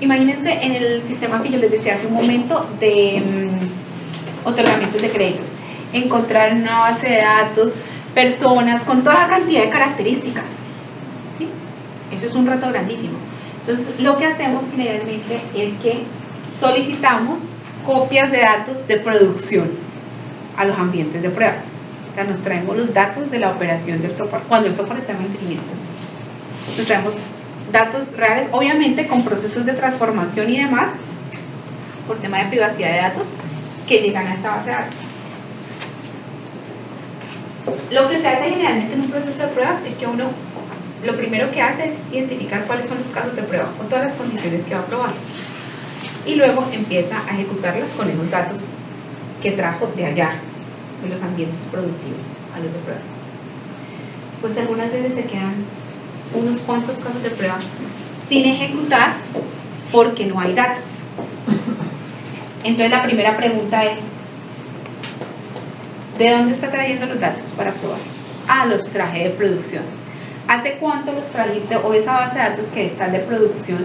Imagínense en el sistema que yo les decía hace un momento de otorgamientos de créditos, encontrar una base de datos, personas con toda cantidad de características, ¿sí? Eso es un reto grandísimo. Entonces, lo que hacemos generalmente es que solicitamos copias de datos de producción a los ambientes de pruebas. O sea, nos traemos los datos de la operación del software, cuando el software está en mantenimiento. Nos traemos datos reales, obviamente con procesos de transformación y demás, por tema de privacidad de datos, que llegan a esta base de datos. Lo que se hace generalmente en un proceso de pruebas es que uno, lo primero que hace es identificar cuáles son los casos de prueba, con todas las condiciones que va a probar. Y luego empieza a ejecutarlas con esos datos que trajo de allá, de los ambientes productivos a los de prueba. Pues algunas veces se quedan unos cuantos casos de prueba sin ejecutar porque no hay datos. Entonces la primera pregunta es, ¿de dónde está trayendo los datos para probar? Los traje de producción. ¿Hace cuánto los trajiste? O esa base de datos que está de producción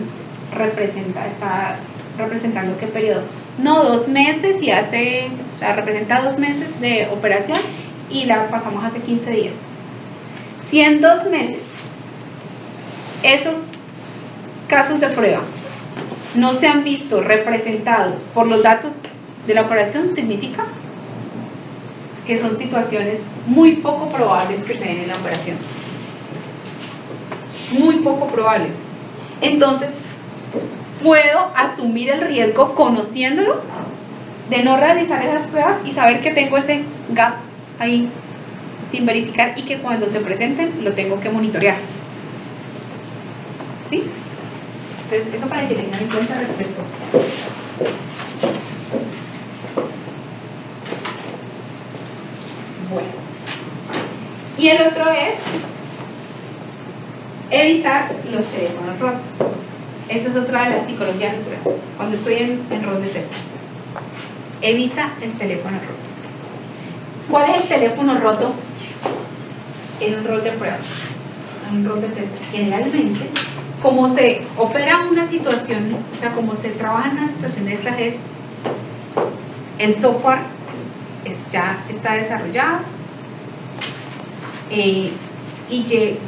está representando qué periodo. No, 2 meses y representa 2 meses de operación y la pasamos hace 15 días. Si en 2 meses esos casos de prueba no se han visto representados por los datos de la operación, significa que son situaciones muy poco probables que se den en la operación. Muy poco probables. Entonces, ¿puedo asumir el riesgo conociéndolo? de no realizar esas pruebas y saber que tengo ese gap ahí sin verificar y que cuando se presenten lo tengo que monitorear. ¿Sí? Entonces, eso para que tengan en cuenta respecto. Bueno. Y el otro es evitar los teléfonos rotos. Esa es otra de las psicologías de las pruebas. Cuando estoy en rol de test. Evita el teléfono roto. ¿Cuál es el teléfono roto en un rol de prueba? En un rol de test. Generalmente, como se opera una situación, o sea, como se trabaja en una situación de estas, es el software ya está desarrollado y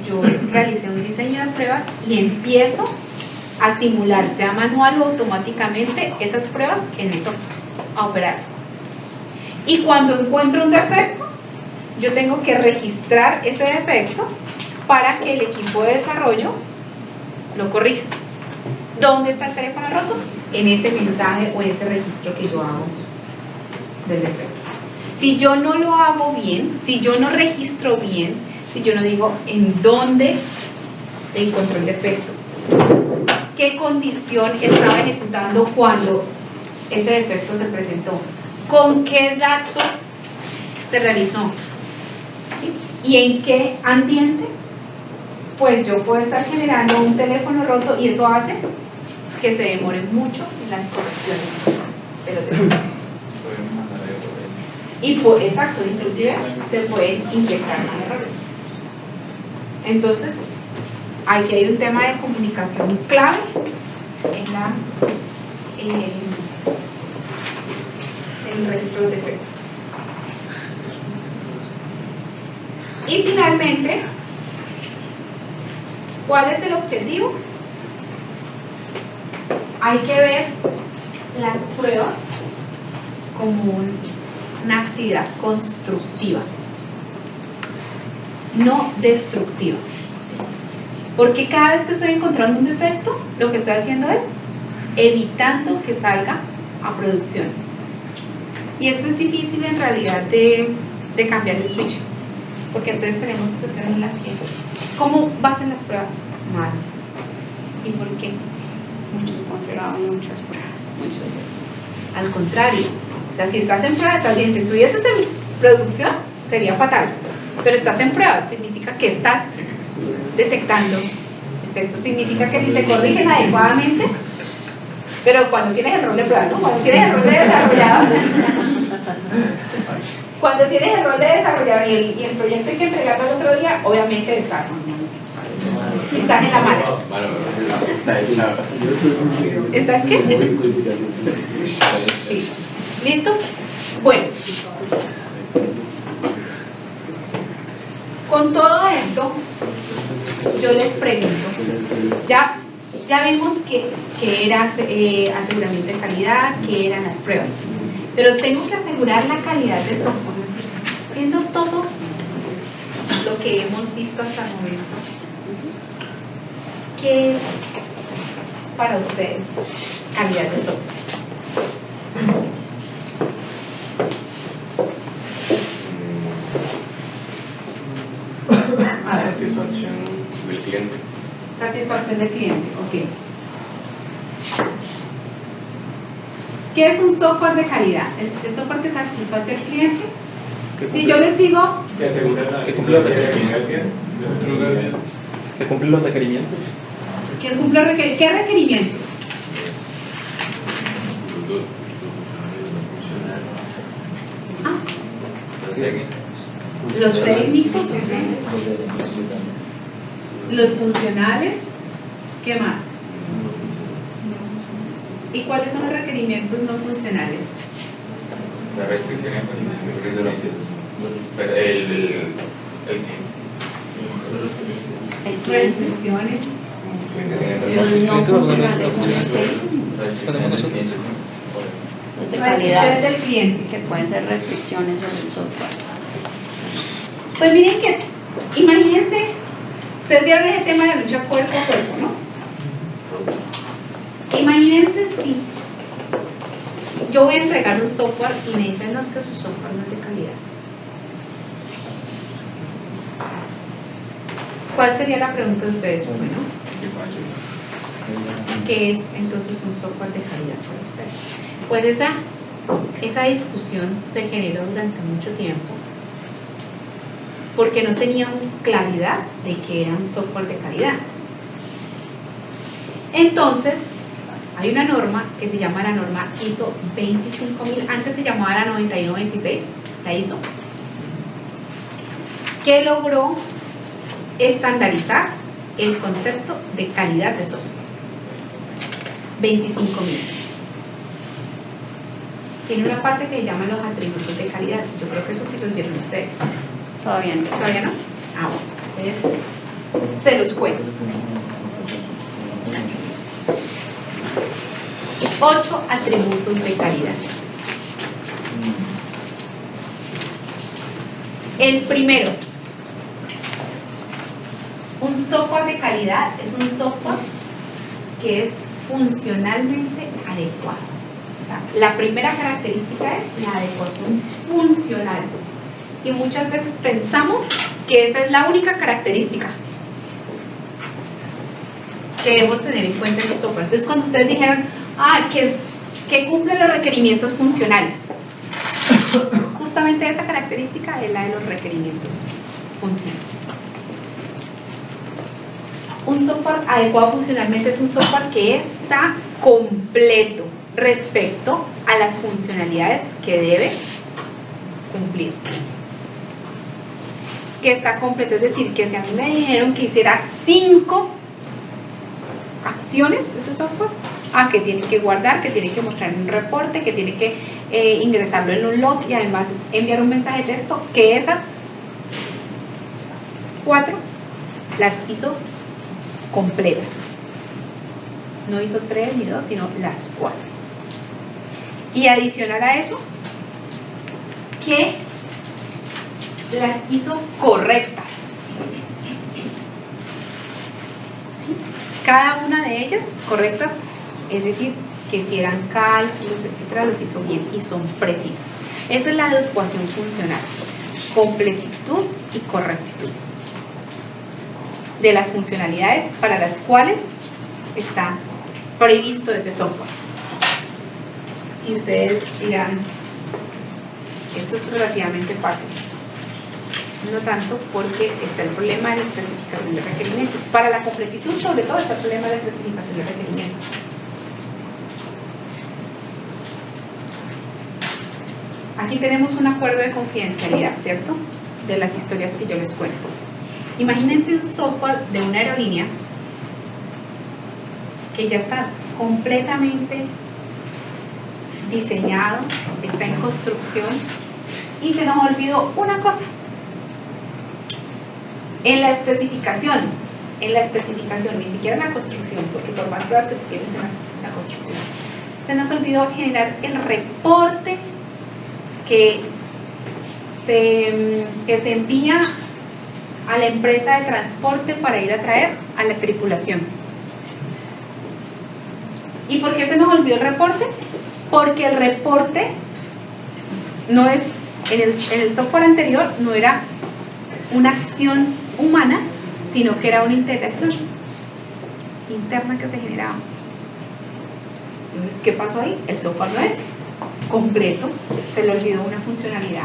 yo realicé un diseño de pruebas y empiezo a simular, sea manual o automáticamente, esas pruebas en el software, a operar. Y cuando encuentro un defecto, yo tengo que registrar ese defecto para que el equipo de desarrollo lo corrija. ¿Dónde está el teléfono roto? En ese mensaje o en ese registro que yo hago del defecto. Si yo no lo hago bien, si yo no registro bien, si yo no digo en dónde encontré el defecto, qué condición estaba ejecutando cuando ese defecto se presentó, con qué datos se realizó, ¿sí? Y en qué ambiente, pues yo puedo estar generando un teléfono roto y eso hace que se demore mucho en las correcciones de los defectos. Y exacto, inclusive se pueden inyectar más errores. Entonces, aquí hay un tema de comunicación clave en el registro de defectos. Y finalmente, ¿cuál es el objetivo? Hay que ver las pruebas como una actividad constructiva, no destructiva. Porque cada vez que estoy encontrando un defecto, lo que estoy haciendo es evitando que salga a producción. Y eso es difícil en realidad de cambiar el switch, porque entonces tenemos situaciones en las que, ¿cómo vas en las pruebas? Mal. ¿Y por qué? Muchas pruebas. Al contrario, o sea, si estás en pruebas, estás bien. Si estuvieses en producción, sería fatal. Pero estás en pruebas, significa que estás detectando defectos, significa que si se corrigen adecuadamente, pero cuando tienes el rol de prueba, ¿no? Cuando tienes el rol de desarrollador, cuando tienes el rol de desarrollador y el proyecto hay que entregarlo el otro día, obviamente estás en la mala. ¿Estás qué? Sí. ¿Listo? Bueno, con todo esto, yo les pregunto, ya vimos que era aseguramiento de calidad, que eran las pruebas, pero tengo que asegurar la calidad de software. Viendo todo lo que hemos visto hasta el momento, ¿qué es para ustedes calidad de software? Satisfacción del cliente. Satisfacción del cliente, ok. ¿Qué es un software de calidad? ¿Es el software que satisface al cliente? Si yo les digo... Que asegura la que cumple los eficacia. ¿Que cumple los requerimientos? ¿Qué requerimientos? Ah, los técnicos, los funcionales, ¿qué más? ¿Y cuáles son los requerimientos no funcionales? La restricción en Restricciones. Los no funcionales son los de calidad, Restricciones del cliente. que pueden ser restricciones sobre el software. Pues miren que, imagínense, ustedes vieron ese tema de la lucha cuerpo a cuerpo, ¿no? Imagínense si yo voy a entregar un software y me dicen, no, es que su software no es de calidad. ¿Cuál sería la pregunta de ustedes? Bueno, ¿qué es entonces un software de calidad para ustedes? Pues esa discusión se generó durante mucho tiempo porque no teníamos claridad de que era un software de calidad. Entonces, hay una norma que se llama la norma ISO 25000, antes se llamaba la 9126, la ISO, que logró estandarizar el concepto de calidad de software. 25000. Tiene una parte que se llama los atributos de calidad. Yo creo que eso sí los vieron ustedes. Todavía no. ¿Todavía no? Ah, bueno. Entonces, se los cuento. 8 atributos de calidad. El primero, un software de calidad es un software que es funcionalmente adecuado. O sea, la primera característica es la adecuación funcional. Y muchas veces pensamos que esa es la única característica que debemos tener en cuenta en los software. Entonces, cuando ustedes dijeron, que cumple los requerimientos funcionales, justamente esa característica es la de los requerimientos funcionales. Un software adecuado funcionalmente es un software que está completo respecto a las funcionalidades que debe cumplir. Que está completo, es decir, que si a mí me dijeron que hiciera 5 acciones ese software, que tiene que guardar, que tiene que mostrar un reporte, que tiene que ingresarlo en un log y además enviar un mensaje de texto, que esas 4 las hizo completas. No hizo 3 ni 2, sino las 4. Y adicional a eso, que las hizo correctas. ¿Sí? Cada una de ellas correctas, es decir, que si eran cálculos, etcétera, los hizo bien y son precisas. Esa es la adecuación funcional, completitud y correctitud de las funcionalidades para las cuales está previsto ese software. Y ustedes dirán, eso es relativamente fácil. No tanto, porque está el problema de la especificación de requerimientos. Para la completitud, sobre todo, está el problema de la especificación de requerimientos. Aquí tenemos un acuerdo de confidencialidad, ¿cierto? De las historias que yo les cuento. Imagínense un software de una aerolínea que ya está completamente diseñado, está en construcción y se nos olvidó una cosa. En la especificación, ni siquiera en la construcción, porque por más pruebas que tú tienes en la construcción, se nos olvidó generar el reporte que se envía a la empresa de transporte para ir a traer a la tripulación. ¿Y por qué se nos olvidó el reporte? Porque el reporte no es, en el software anterior no era una acción humana, sino que era una integración interna que se generaba. Entonces, ¿qué pasó ahí? El software no es completo, se le olvidó una funcionalidad.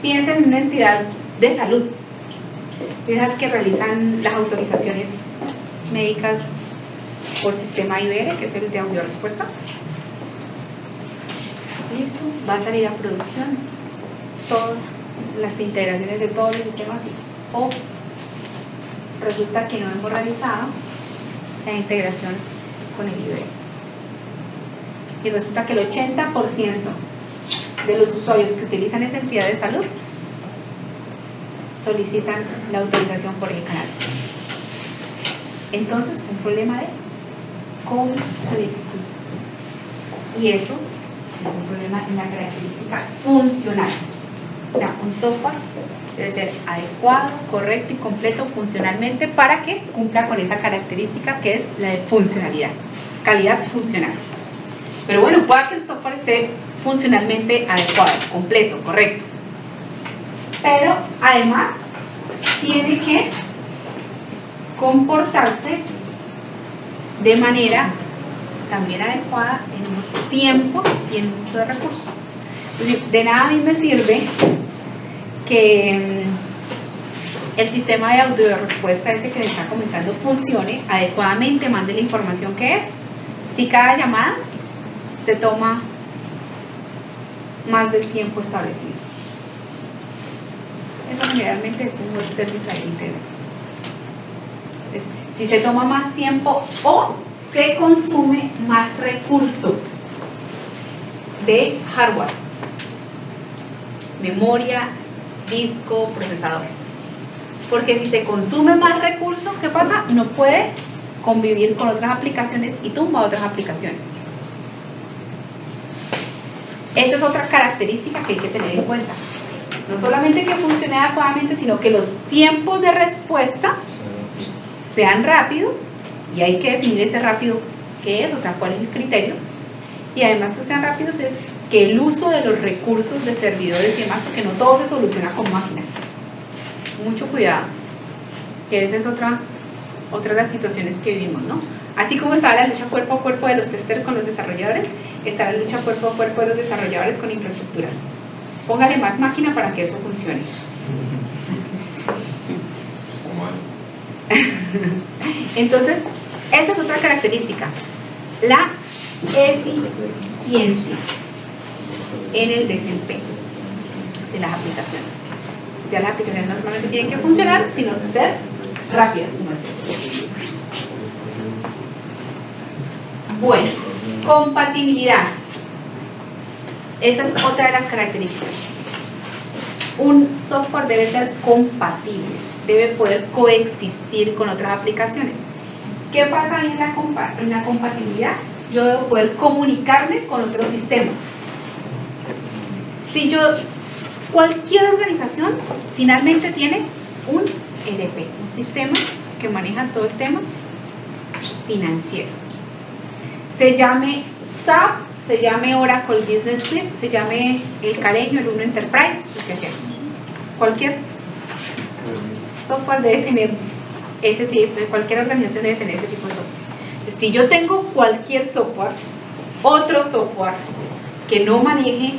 Piensa en una entidad de salud, esas que realizan las autorizaciones médicas por sistema IBR, que es el de audio respuesta. Listo, va a salir a producción todas las integraciones de todos los sistemas, o resulta que no hemos realizado la integración con el IBR y resulta que el 80% de los usuarios que utilizan esa entidad de salud solicitan la autorización por el canal. Entonces, un problema de completitud, y eso es un problema en la característica funcional. O sea, un software debe ser adecuado, correcto y completo funcionalmente para que cumpla con esa característica que es la de funcionalidad, calidad funcional. Pero bueno, pueda que el software esté funcionalmente adecuado, completo, correcto. Pero además tiene que comportarse de manera también adecuada en los tiempos y en el uso de recursos. Entonces, de nada a mí me sirve que el sistema de audio de respuesta ese que le está comentando funcione adecuadamente, mande la información que es, si cada llamada se toma más del tiempo establecido. Eso generalmente es un web service de integración. Si se toma más tiempo o se consume más recurso de hardware, memoria, disco, procesador. Porque si se consume más recursos, ¿qué pasa? No puede convivir con otras aplicaciones y tumba otras aplicaciones. Esa es otra característica que hay que tener en cuenta. No solamente que funcione adecuadamente, sino que los tiempos de respuesta sean rápidos, y hay que definir ese rápido qué es, o sea, cuál es el criterio, y además que sean rápidos es que el uso de los recursos de servidores y demás, porque no todo se soluciona con máquina. Mucho cuidado, que esa es otra de las situaciones que vivimos, ¿no? Así como está la lucha cuerpo a cuerpo de los testers con los desarrolladores, está la lucha cuerpo a cuerpo de los desarrolladores con infraestructura. Póngale más máquina para que eso funcione. Está mal. Entonces, esa es otra característica, la eficiencia en el desempeño de las aplicaciones. Ya las aplicaciones no solamente tienen que funcionar, sino ser rápidas. Bueno, compatibilidad. Esa es otra de las características. Un software debe ser compatible, debe poder coexistir con otras aplicaciones. ¿Qué pasa ahí en la compatibilidad? Yo debo poder comunicarme con otros sistemas. Si cualquier organización finalmente tiene un ERP, un sistema que maneja todo el tema financiero. Se llame SAP, se llame Oracle Business Suite, se llame el Caleño, el Uno Enterprise, lo que sea. Cualquier software debe tener ese tipo, cualquier organización debe tener ese tipo de software. Si yo tengo cualquier software, otro software que no maneje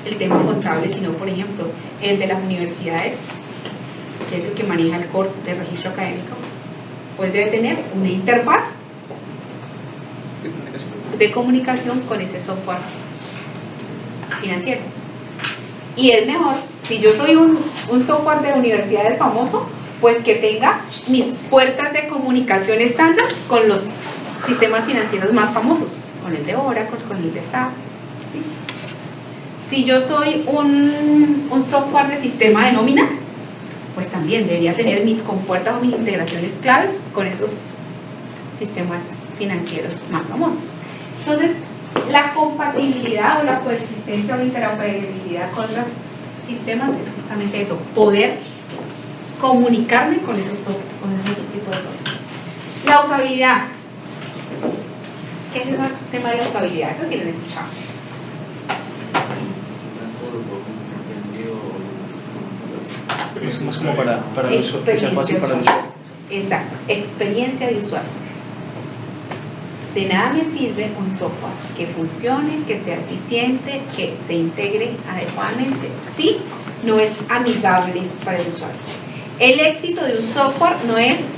el tema contable, sino por ejemplo el de las universidades, que es el que maneja el core de registro académico, pues debe tener una interfaz de comunicación con ese software financiero. Y es mejor, si yo soy un software de universidades famoso, pues que tenga mis puertas de comunicación estándar con los sistemas financieros más famosos, con el de Oracle, con el de SAP, ¿sí? Si yo soy un software de sistema de nómina, pues también debería tener mis compuertas o mis integraciones claves con esos sistemas financieros más famosos. Entonces, la compatibilidad o la coexistencia o interoperabilidad con los sistemas es justamente eso, poder comunicarme con esos tipos de software. La usabilidad. ¿Qué es ese tema de la usabilidad? Eso sí lo han escuchado. Es más como para el usuario, que sea fácil para el usuario. Exacto, experiencia de usuario. De nada me sirve un software que funcione, que sea eficiente, que se integre adecuadamente, si no es amigable para el usuario. El éxito de un software no es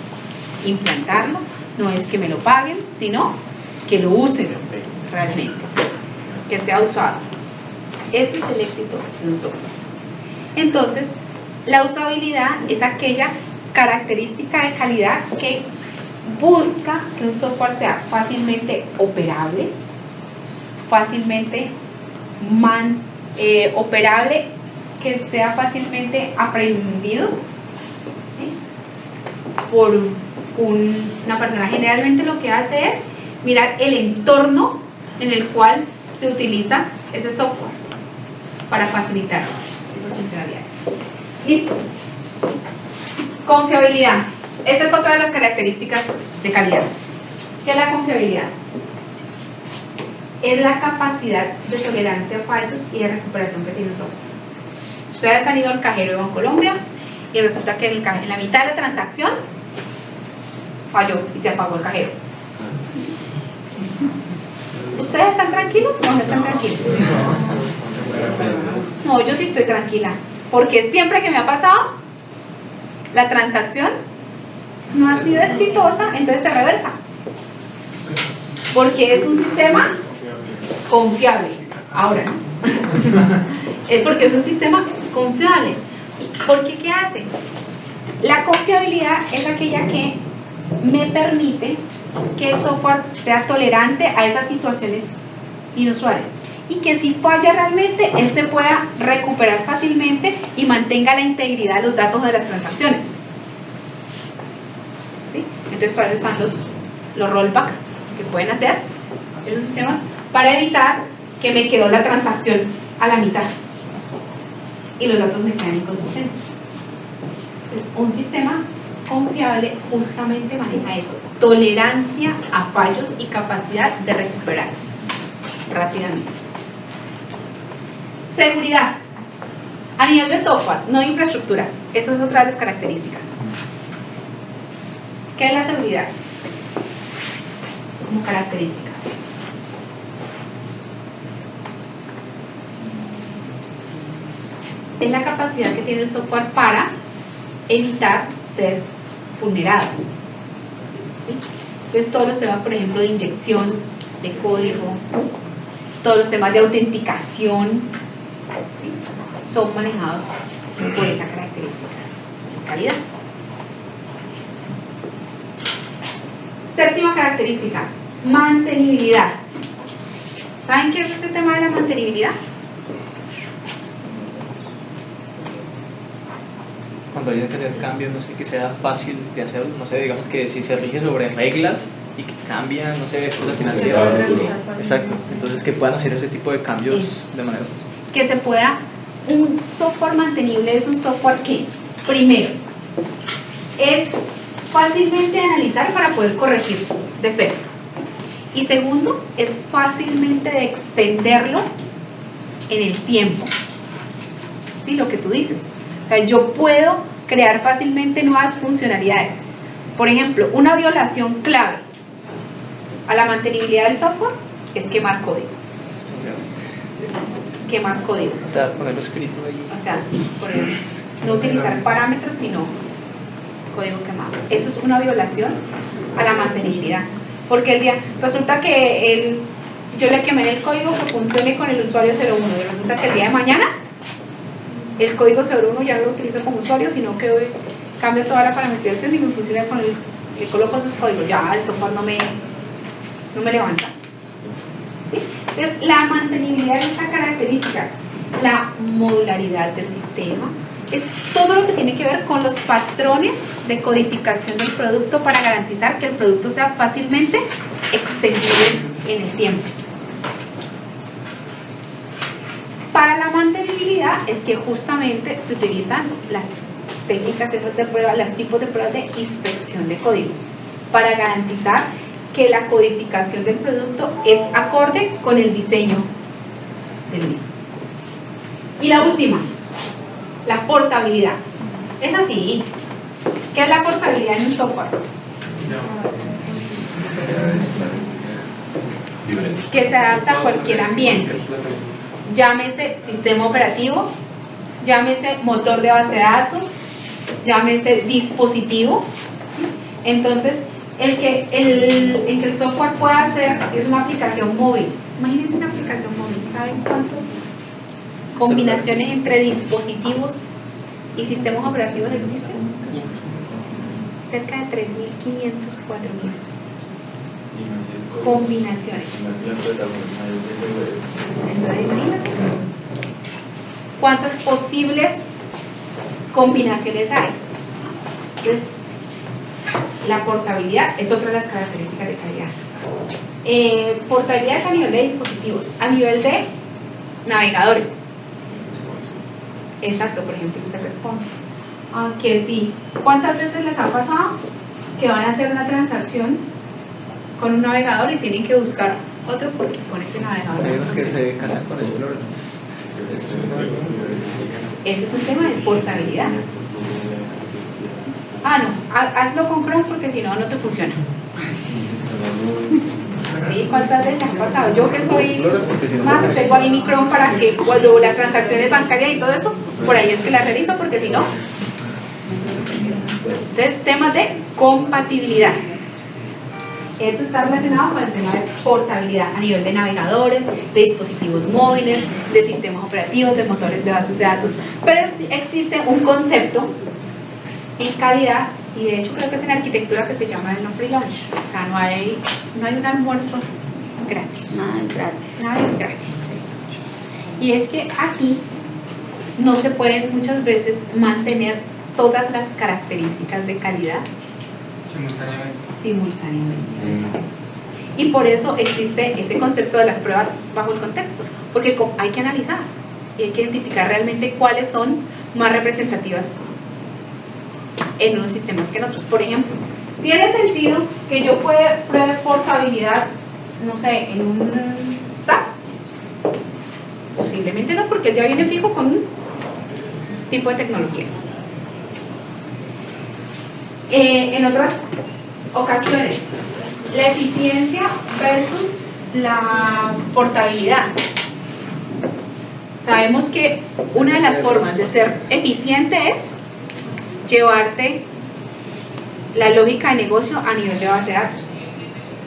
implantarlo, no es que me lo paguen, sino que lo usen realmente, que sea usado. Ese es el éxito de un software. Entonces, la usabilidad es aquella característica de calidad que busca que un software sea fácilmente operable, fácilmente operable, que sea fácilmente aprendido, ¿sí? Por una persona. Generalmente lo que hace es mirar el entorno en el cual se utiliza ese software para facilitar esas funcionalidades. Listo. Confiabilidad. Esa es otra de las características de calidad. ¿Qué es la confiabilidad? es la capacidad de tolerancia a fallos y de recuperación que tiene el software. Ustedes han ido al cajero de Bancolombia y resulta que en la mitad de la transacción falló y se apagó el cajero. ¿Ustedes están tranquilos o no están tranquilos? No, yo sí estoy tranquila, porque siempre que me ha pasado, la transacción no ha sido exitosa, entonces se reversa. Porque es un sistema confiable. Ahora, ¿no? Es porque es un sistema confiable. Porque ¿qué hace? La confiabilidad es aquella que me permite que el software sea tolerante a esas situaciones inusuales y que si falla realmente, él se pueda recuperar fácilmente y mantenga la integridad de los datos de las transacciones. ¿Sí? Entonces para eso están los rollback que pueden hacer esos sistemas para evitar que me quedó la transacción a la mitad y los datos me quedan inconsistentes. Entonces un sistema confiable justamente maneja eso, tolerancia a fallos y capacidad de recuperarse rápidamente. Seguridad a nivel de software, no de infraestructura. Eso es otra de las características. ¿Qué es la seguridad como característica? Es la capacidad que tiene el software para evitar ser vulnerado. ¿Sí? Entonces todos los temas, por ejemplo, de inyección de código, todos los temas de autenticación, ¿sí?, son manejados por esa característica de calidad. Séptima característica, mantenibilidad. ¿Saben qué es este tema de la mantenibilidad? Cuando hay que hacer cambios, no sé, que sea fácil de hacer, no sé, digamos que si se rige sobre reglas y que cambian, no sé, cosas financieras. Exacto, entonces que puedan hacer ese tipo de cambios de manera fácil. Que se pueda, un software mantenible es un software que, primero, es fácilmente de analizar para poder corregir defectos. Y segundo, es fácilmente de extenderlo en el tiempo. ¿Sí? Lo que tú dices. O sea, yo puedo crear fácilmente nuevas funcionalidades. Por ejemplo, una violación clave a la mantenibilidad del software es quemar código. Quemar código. O sea, ponerlo escrito ahí. O sea, no utilizar parámetros, sino código quemado. Eso es una violación a la mantenibilidad. Porque resulta que yo le quemé el código que funcione con el usuario 01 y resulta que el día de mañana el código 01 ya lo utilizo como usuario, sino que hoy cambio toda la parametrización y me funciona con le coloco sus códigos, ya el software no me levanta. ¿Sí? Entonces la mantenibilidad es esta característica, la modularidad del sistema, es todo lo que tiene que ver con los patrones de codificación del producto para garantizar que el producto sea fácilmente extendible en el tiempo. Para la mantenibilidad es que justamente se utilizan las técnicas de prueba, los tipos de pruebas de inspección de código para garantizar que la codificación del producto es acorde con el diseño del mismo. Y la última, la portabilidad. Es así. ¿Qué es la portabilidad en un software? Que se adapta a cualquier ambiente. Llámese sistema operativo, llámese motor de base de datos, llámese dispositivo. Entonces, en que el software pueda hacer, si es una aplicación móvil, imagínense una aplicación móvil, ¿saben cuántas combinaciones entre dispositivos y sistemas operativos existen? Cerca de 3.500, 4.000 combinaciones. Entonces, imagínate cuántas posibles combinaciones hay. Entonces, la portabilidad es otra de las características de calidad. Portabilidad es a nivel de dispositivos, a nivel de navegadores. Exacto, por ejemplo, este response. Aunque sí, ¿cuántas veces les ha pasado que van a hacer una transacción con un navegador y tienen que buscar otro porque con ese navegador Hay no unos que funciona. se casan con Explorer. Ese es un tema de portabilidad. Ah, no, hazlo con Chrome porque si no, no te funciona. ¿Sí? ¿Cuántas veces me ha pasado? Yo que soy más, tengo ahí mi Chrome para que cuando las transacciones bancarias y todo eso, por ahí es que las realizo porque si no. Entonces, temas de compatibilidad. Eso está relacionado con el tema de portabilidad a nivel de navegadores, de dispositivos móviles, de sistemas operativos, de motores de bases de datos. Pero existe un concepto en calidad, y de hecho creo que es en arquitectura, que se llama el no free lunch. O sea, no hay un almuerzo gratis. Nada es gratis. Nada es gratis. Y es que aquí no se pueden muchas veces mantener todas las características de calidad simultáneamente. Y por eso existe ese concepto de las pruebas bajo el contexto, porque hay que analizar y hay que identificar realmente cuáles son más representativas en unos sistemas que en otros. Por ejemplo, ¿tiene sentido que yo pruebe portabilidad, no sé, en un SAP? Posiblemente no, porque ya viene fijo con un tipo de tecnología. En otras ocasiones, la eficiencia versus la portabilidad. Sabemos que una de las formas de ser eficiente es llevarte la lógica de negocio a nivel de base de datos,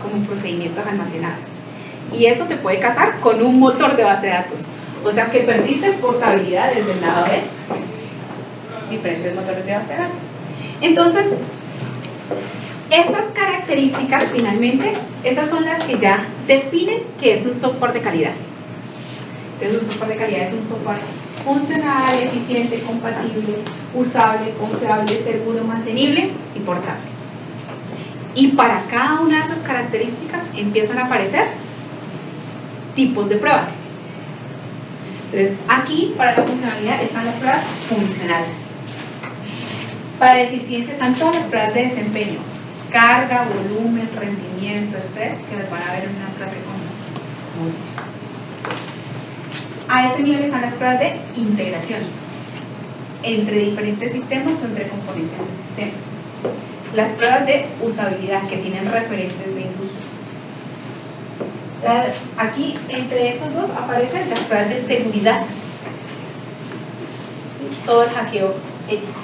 como procedimientos almacenados. Y eso te puede casar con un motor de base de datos. O sea que perdiste portabilidad desde el lado de diferentes motores de base de datos. Entonces, estas características finalmente, esas son las que ya definen que es un software de calidad. Entonces, un software de calidad es un software funcional, eficiente, compatible, usable, confiable, seguro, mantenible y portable. Y para cada una de esas características empiezan a aparecer tipos de pruebas. Entonces, aquí para la funcionalidad están las pruebas funcionales. Para la eficiencia están todas las pruebas de desempeño: carga, volumen, rendimiento, estrés, que las van a ver en una clase como hoy. A ese nivel están las pruebas de integración entre diferentes sistemas o entre componentes del sistema. Las pruebas de usabilidad, que tienen referentes de industria. Aquí, entre estos dos, aparecen las pruebas de seguridad. ¿Sí? Todo el hackeo ético.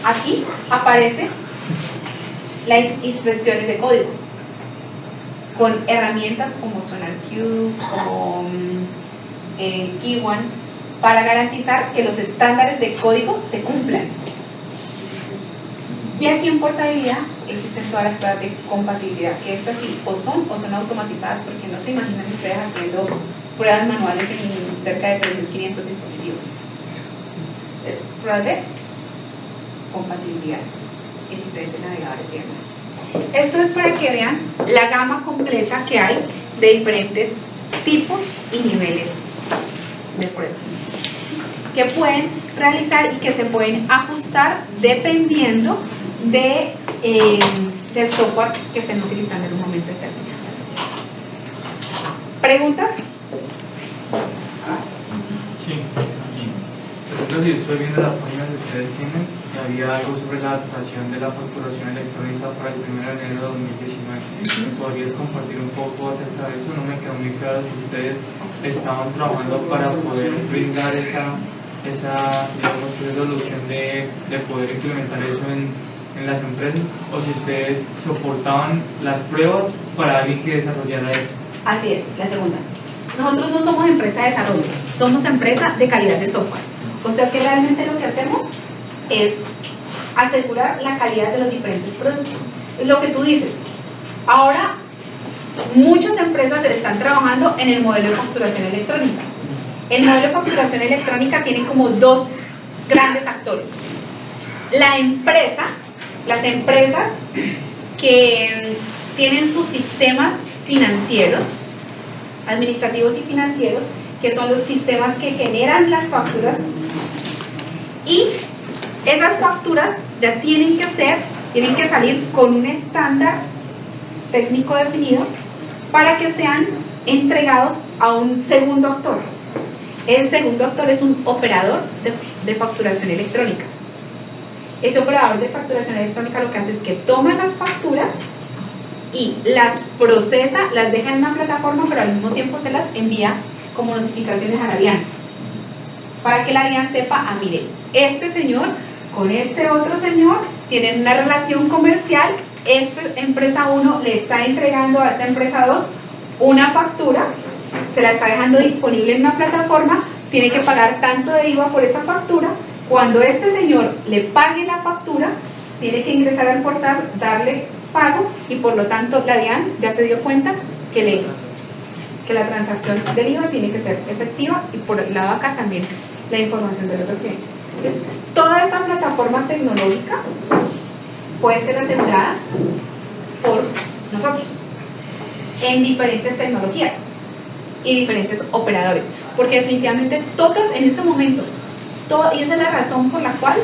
Aquí aparecen las inspecciones de código, con herramientas como SonarQube, como Key1, para garantizar que los estándares de código se cumplan. Y aquí en portabilidad existen todas las pruebas de compatibilidad, que estas sí o son automatizadas, porque no se imaginan ustedes haciendo pruebas manuales en cerca de 3.500 dispositivos. Es pruebas de compatibilidad en diferentes navegadores y demás. Esto es para que vean la gama completa que hay de diferentes tipos y niveles de pruebas que pueden realizar y que se pueden ajustar dependiendo del software que estén utilizando en un momento determinado. ¿Preguntas? Sí, aquí. Por ejemplo, si estoy viendo la página que ustedes tienen, que había algo sobre la adaptación de la facturación electrónica para el 1 de enero de 2019. ¿Me podrías compartir un poco acerca de eso? No me quedó muy claro si ustedes estaban trabajando para poder brindar esa digamos, resolución de poder implementar eso en las empresas, o si ustedes soportaban las pruebas para alguien que desarrollara eso. Así es, la segunda. Nosotros no somos empresa de desarrollo, somos empresa de calidad de software. O sea que realmente lo que hacemos es asegurar la calidad de los diferentes productos. Es lo que tú dices. Ahora, muchas empresas están trabajando en el modelo de facturación electrónica. El modelo de facturación electrónica tiene como dos grandes actores. La empresa, las empresas que tienen sus sistemas financieros, administrativos y financieros, que son los sistemas que generan las facturas, y esas facturas ya tienen que salir con un estándar técnico definido para que sean entregados a un segundo actor. El segundo actor es un operador de facturación electrónica. Ese operador de facturación electrónica lo que hace es que toma esas facturas y las procesa, las deja en una plataforma, pero al mismo tiempo se las envía como notificaciones a la DIAN, para que la DIAN sepa, mire, este señor con este otro señor tienen una relación comercial, esta empresa 1 le está entregando a esta empresa 2 una factura, se la está dejando disponible en una plataforma, tiene que pagar tanto de IVA por esa factura. Cuando este señor le pague la factura, tiene que ingresar al portal, darle pago, y por lo tanto la DIAN ya se dio cuenta que la transacción del IVA tiene que ser efectiva, y por el lado acá también la información del otro cliente. Entonces, toda esta plataforma tecnológica puede ser asegurada por nosotros en diferentes tecnologías y diferentes operadores, porque definitivamente todas en este momento, y esa es la razón por la cual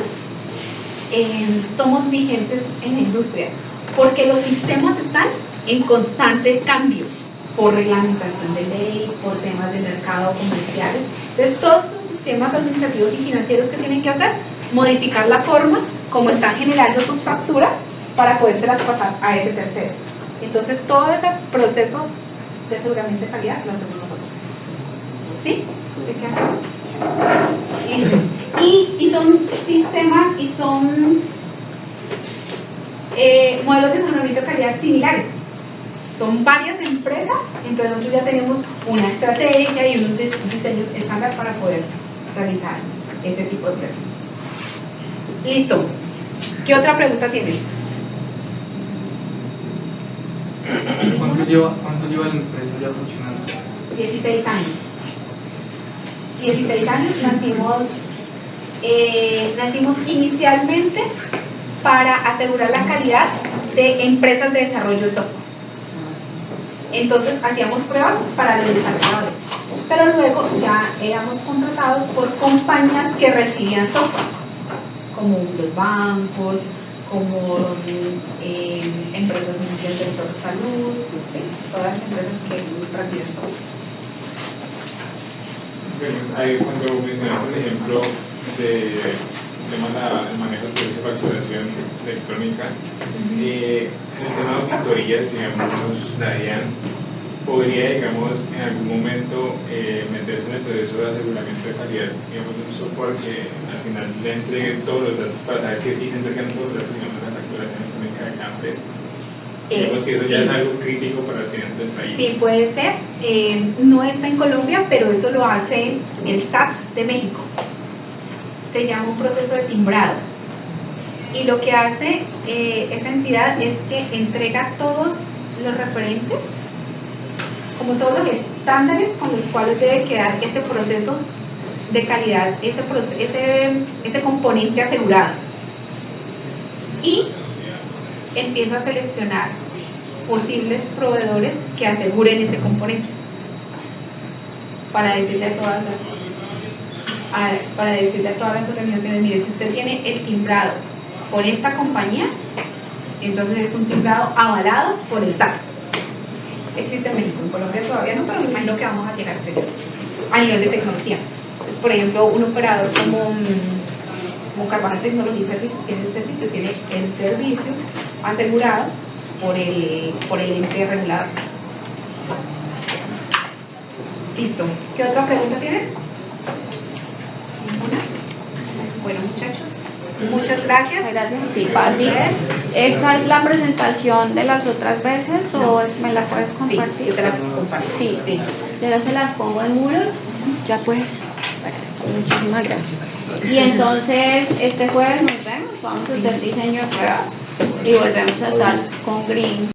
somos vigentes en la industria, porque los sistemas están en constante cambio por reglamentación de ley, por temas de mercado comerciales. Entonces todos estos sistemas administrativos y financieros que tienen que hacer, modificar la forma como están generando sus facturas para podérselas pasar a ese tercero. Entonces todo ese proceso de aseguramiento de calidad lo hacemos nosotros. ¿Sí? ¿De qué acá? Listo. Y son sistemas y son modelos de aseguramiento de calidad similares. Son varias empresas, entonces nosotros ya tenemos una estrategia y unos diseños estándar para poder realizar ese tipo de pruebas. Listo. ¿Qué otra pregunta tienes? ¿Cuánto lleva la empresa ya funcionando? 16 años. 16 años, nacimos inicialmente para asegurar la calidad de empresas de desarrollo de software. Entonces hacíamos pruebas para los desarrolladores, pero luego ya éramos contratados por compañías que recibían software, como los bancos, como empresas del sector de salud, ¿sí? Todas las empresas que reciben software. Ahí cuando mencionaste el ejemplo de el manejo de esa facturación electrónica, en el tema de auditorías, digamos, la DIAN podría, digamos, en algún momento meterse en el proceso de aseguramiento de calidad, digamos, de un software que al final le entregue todos los datos para saber que sí se entregan todos los datos, digamos, de la facturación electrónica de cada empresa. Digamos que eso ya es algo crítico para el cliente del país. Sí, puede ser. No está en Colombia, pero eso lo hace el SAT de México. Se llama un proceso de timbrado. Y lo que hace esa entidad es que entrega todos los referentes, como todos los estándares con los cuales debe quedar ese proceso de calidad, ese componente asegurado. Y empieza a seleccionar posibles proveedores que aseguren ese componente para decirle a todas las organizaciones, mire, si usted tiene el timbrado por esta compañía, entonces es un timbrado avalado por el SAT. Existe en México, en Colombia todavía no, pero me imagino que vamos a llegar a ese a nivel de tecnología. Entonces, por ejemplo, un operador como Carvajal Tecnología y Servicios tiene el servicio asegurado por el ente regulador. Listo. ¿Qué otra pregunta tienen? ¿Ninguna? Bueno, muchachos, muchas gracias. Gracias a ti, Pati. ¿Esta es la presentación de las otras veces o me la puedes compartir? Sí, yo te la comparto. Sí, Sí. yo ahora se las pongo en Moodle. Ya pues, muchísimas gracias. Y entonces este jueves nos vemos, vamos a hacer diseño de pruebas y volvemos a estar con Green.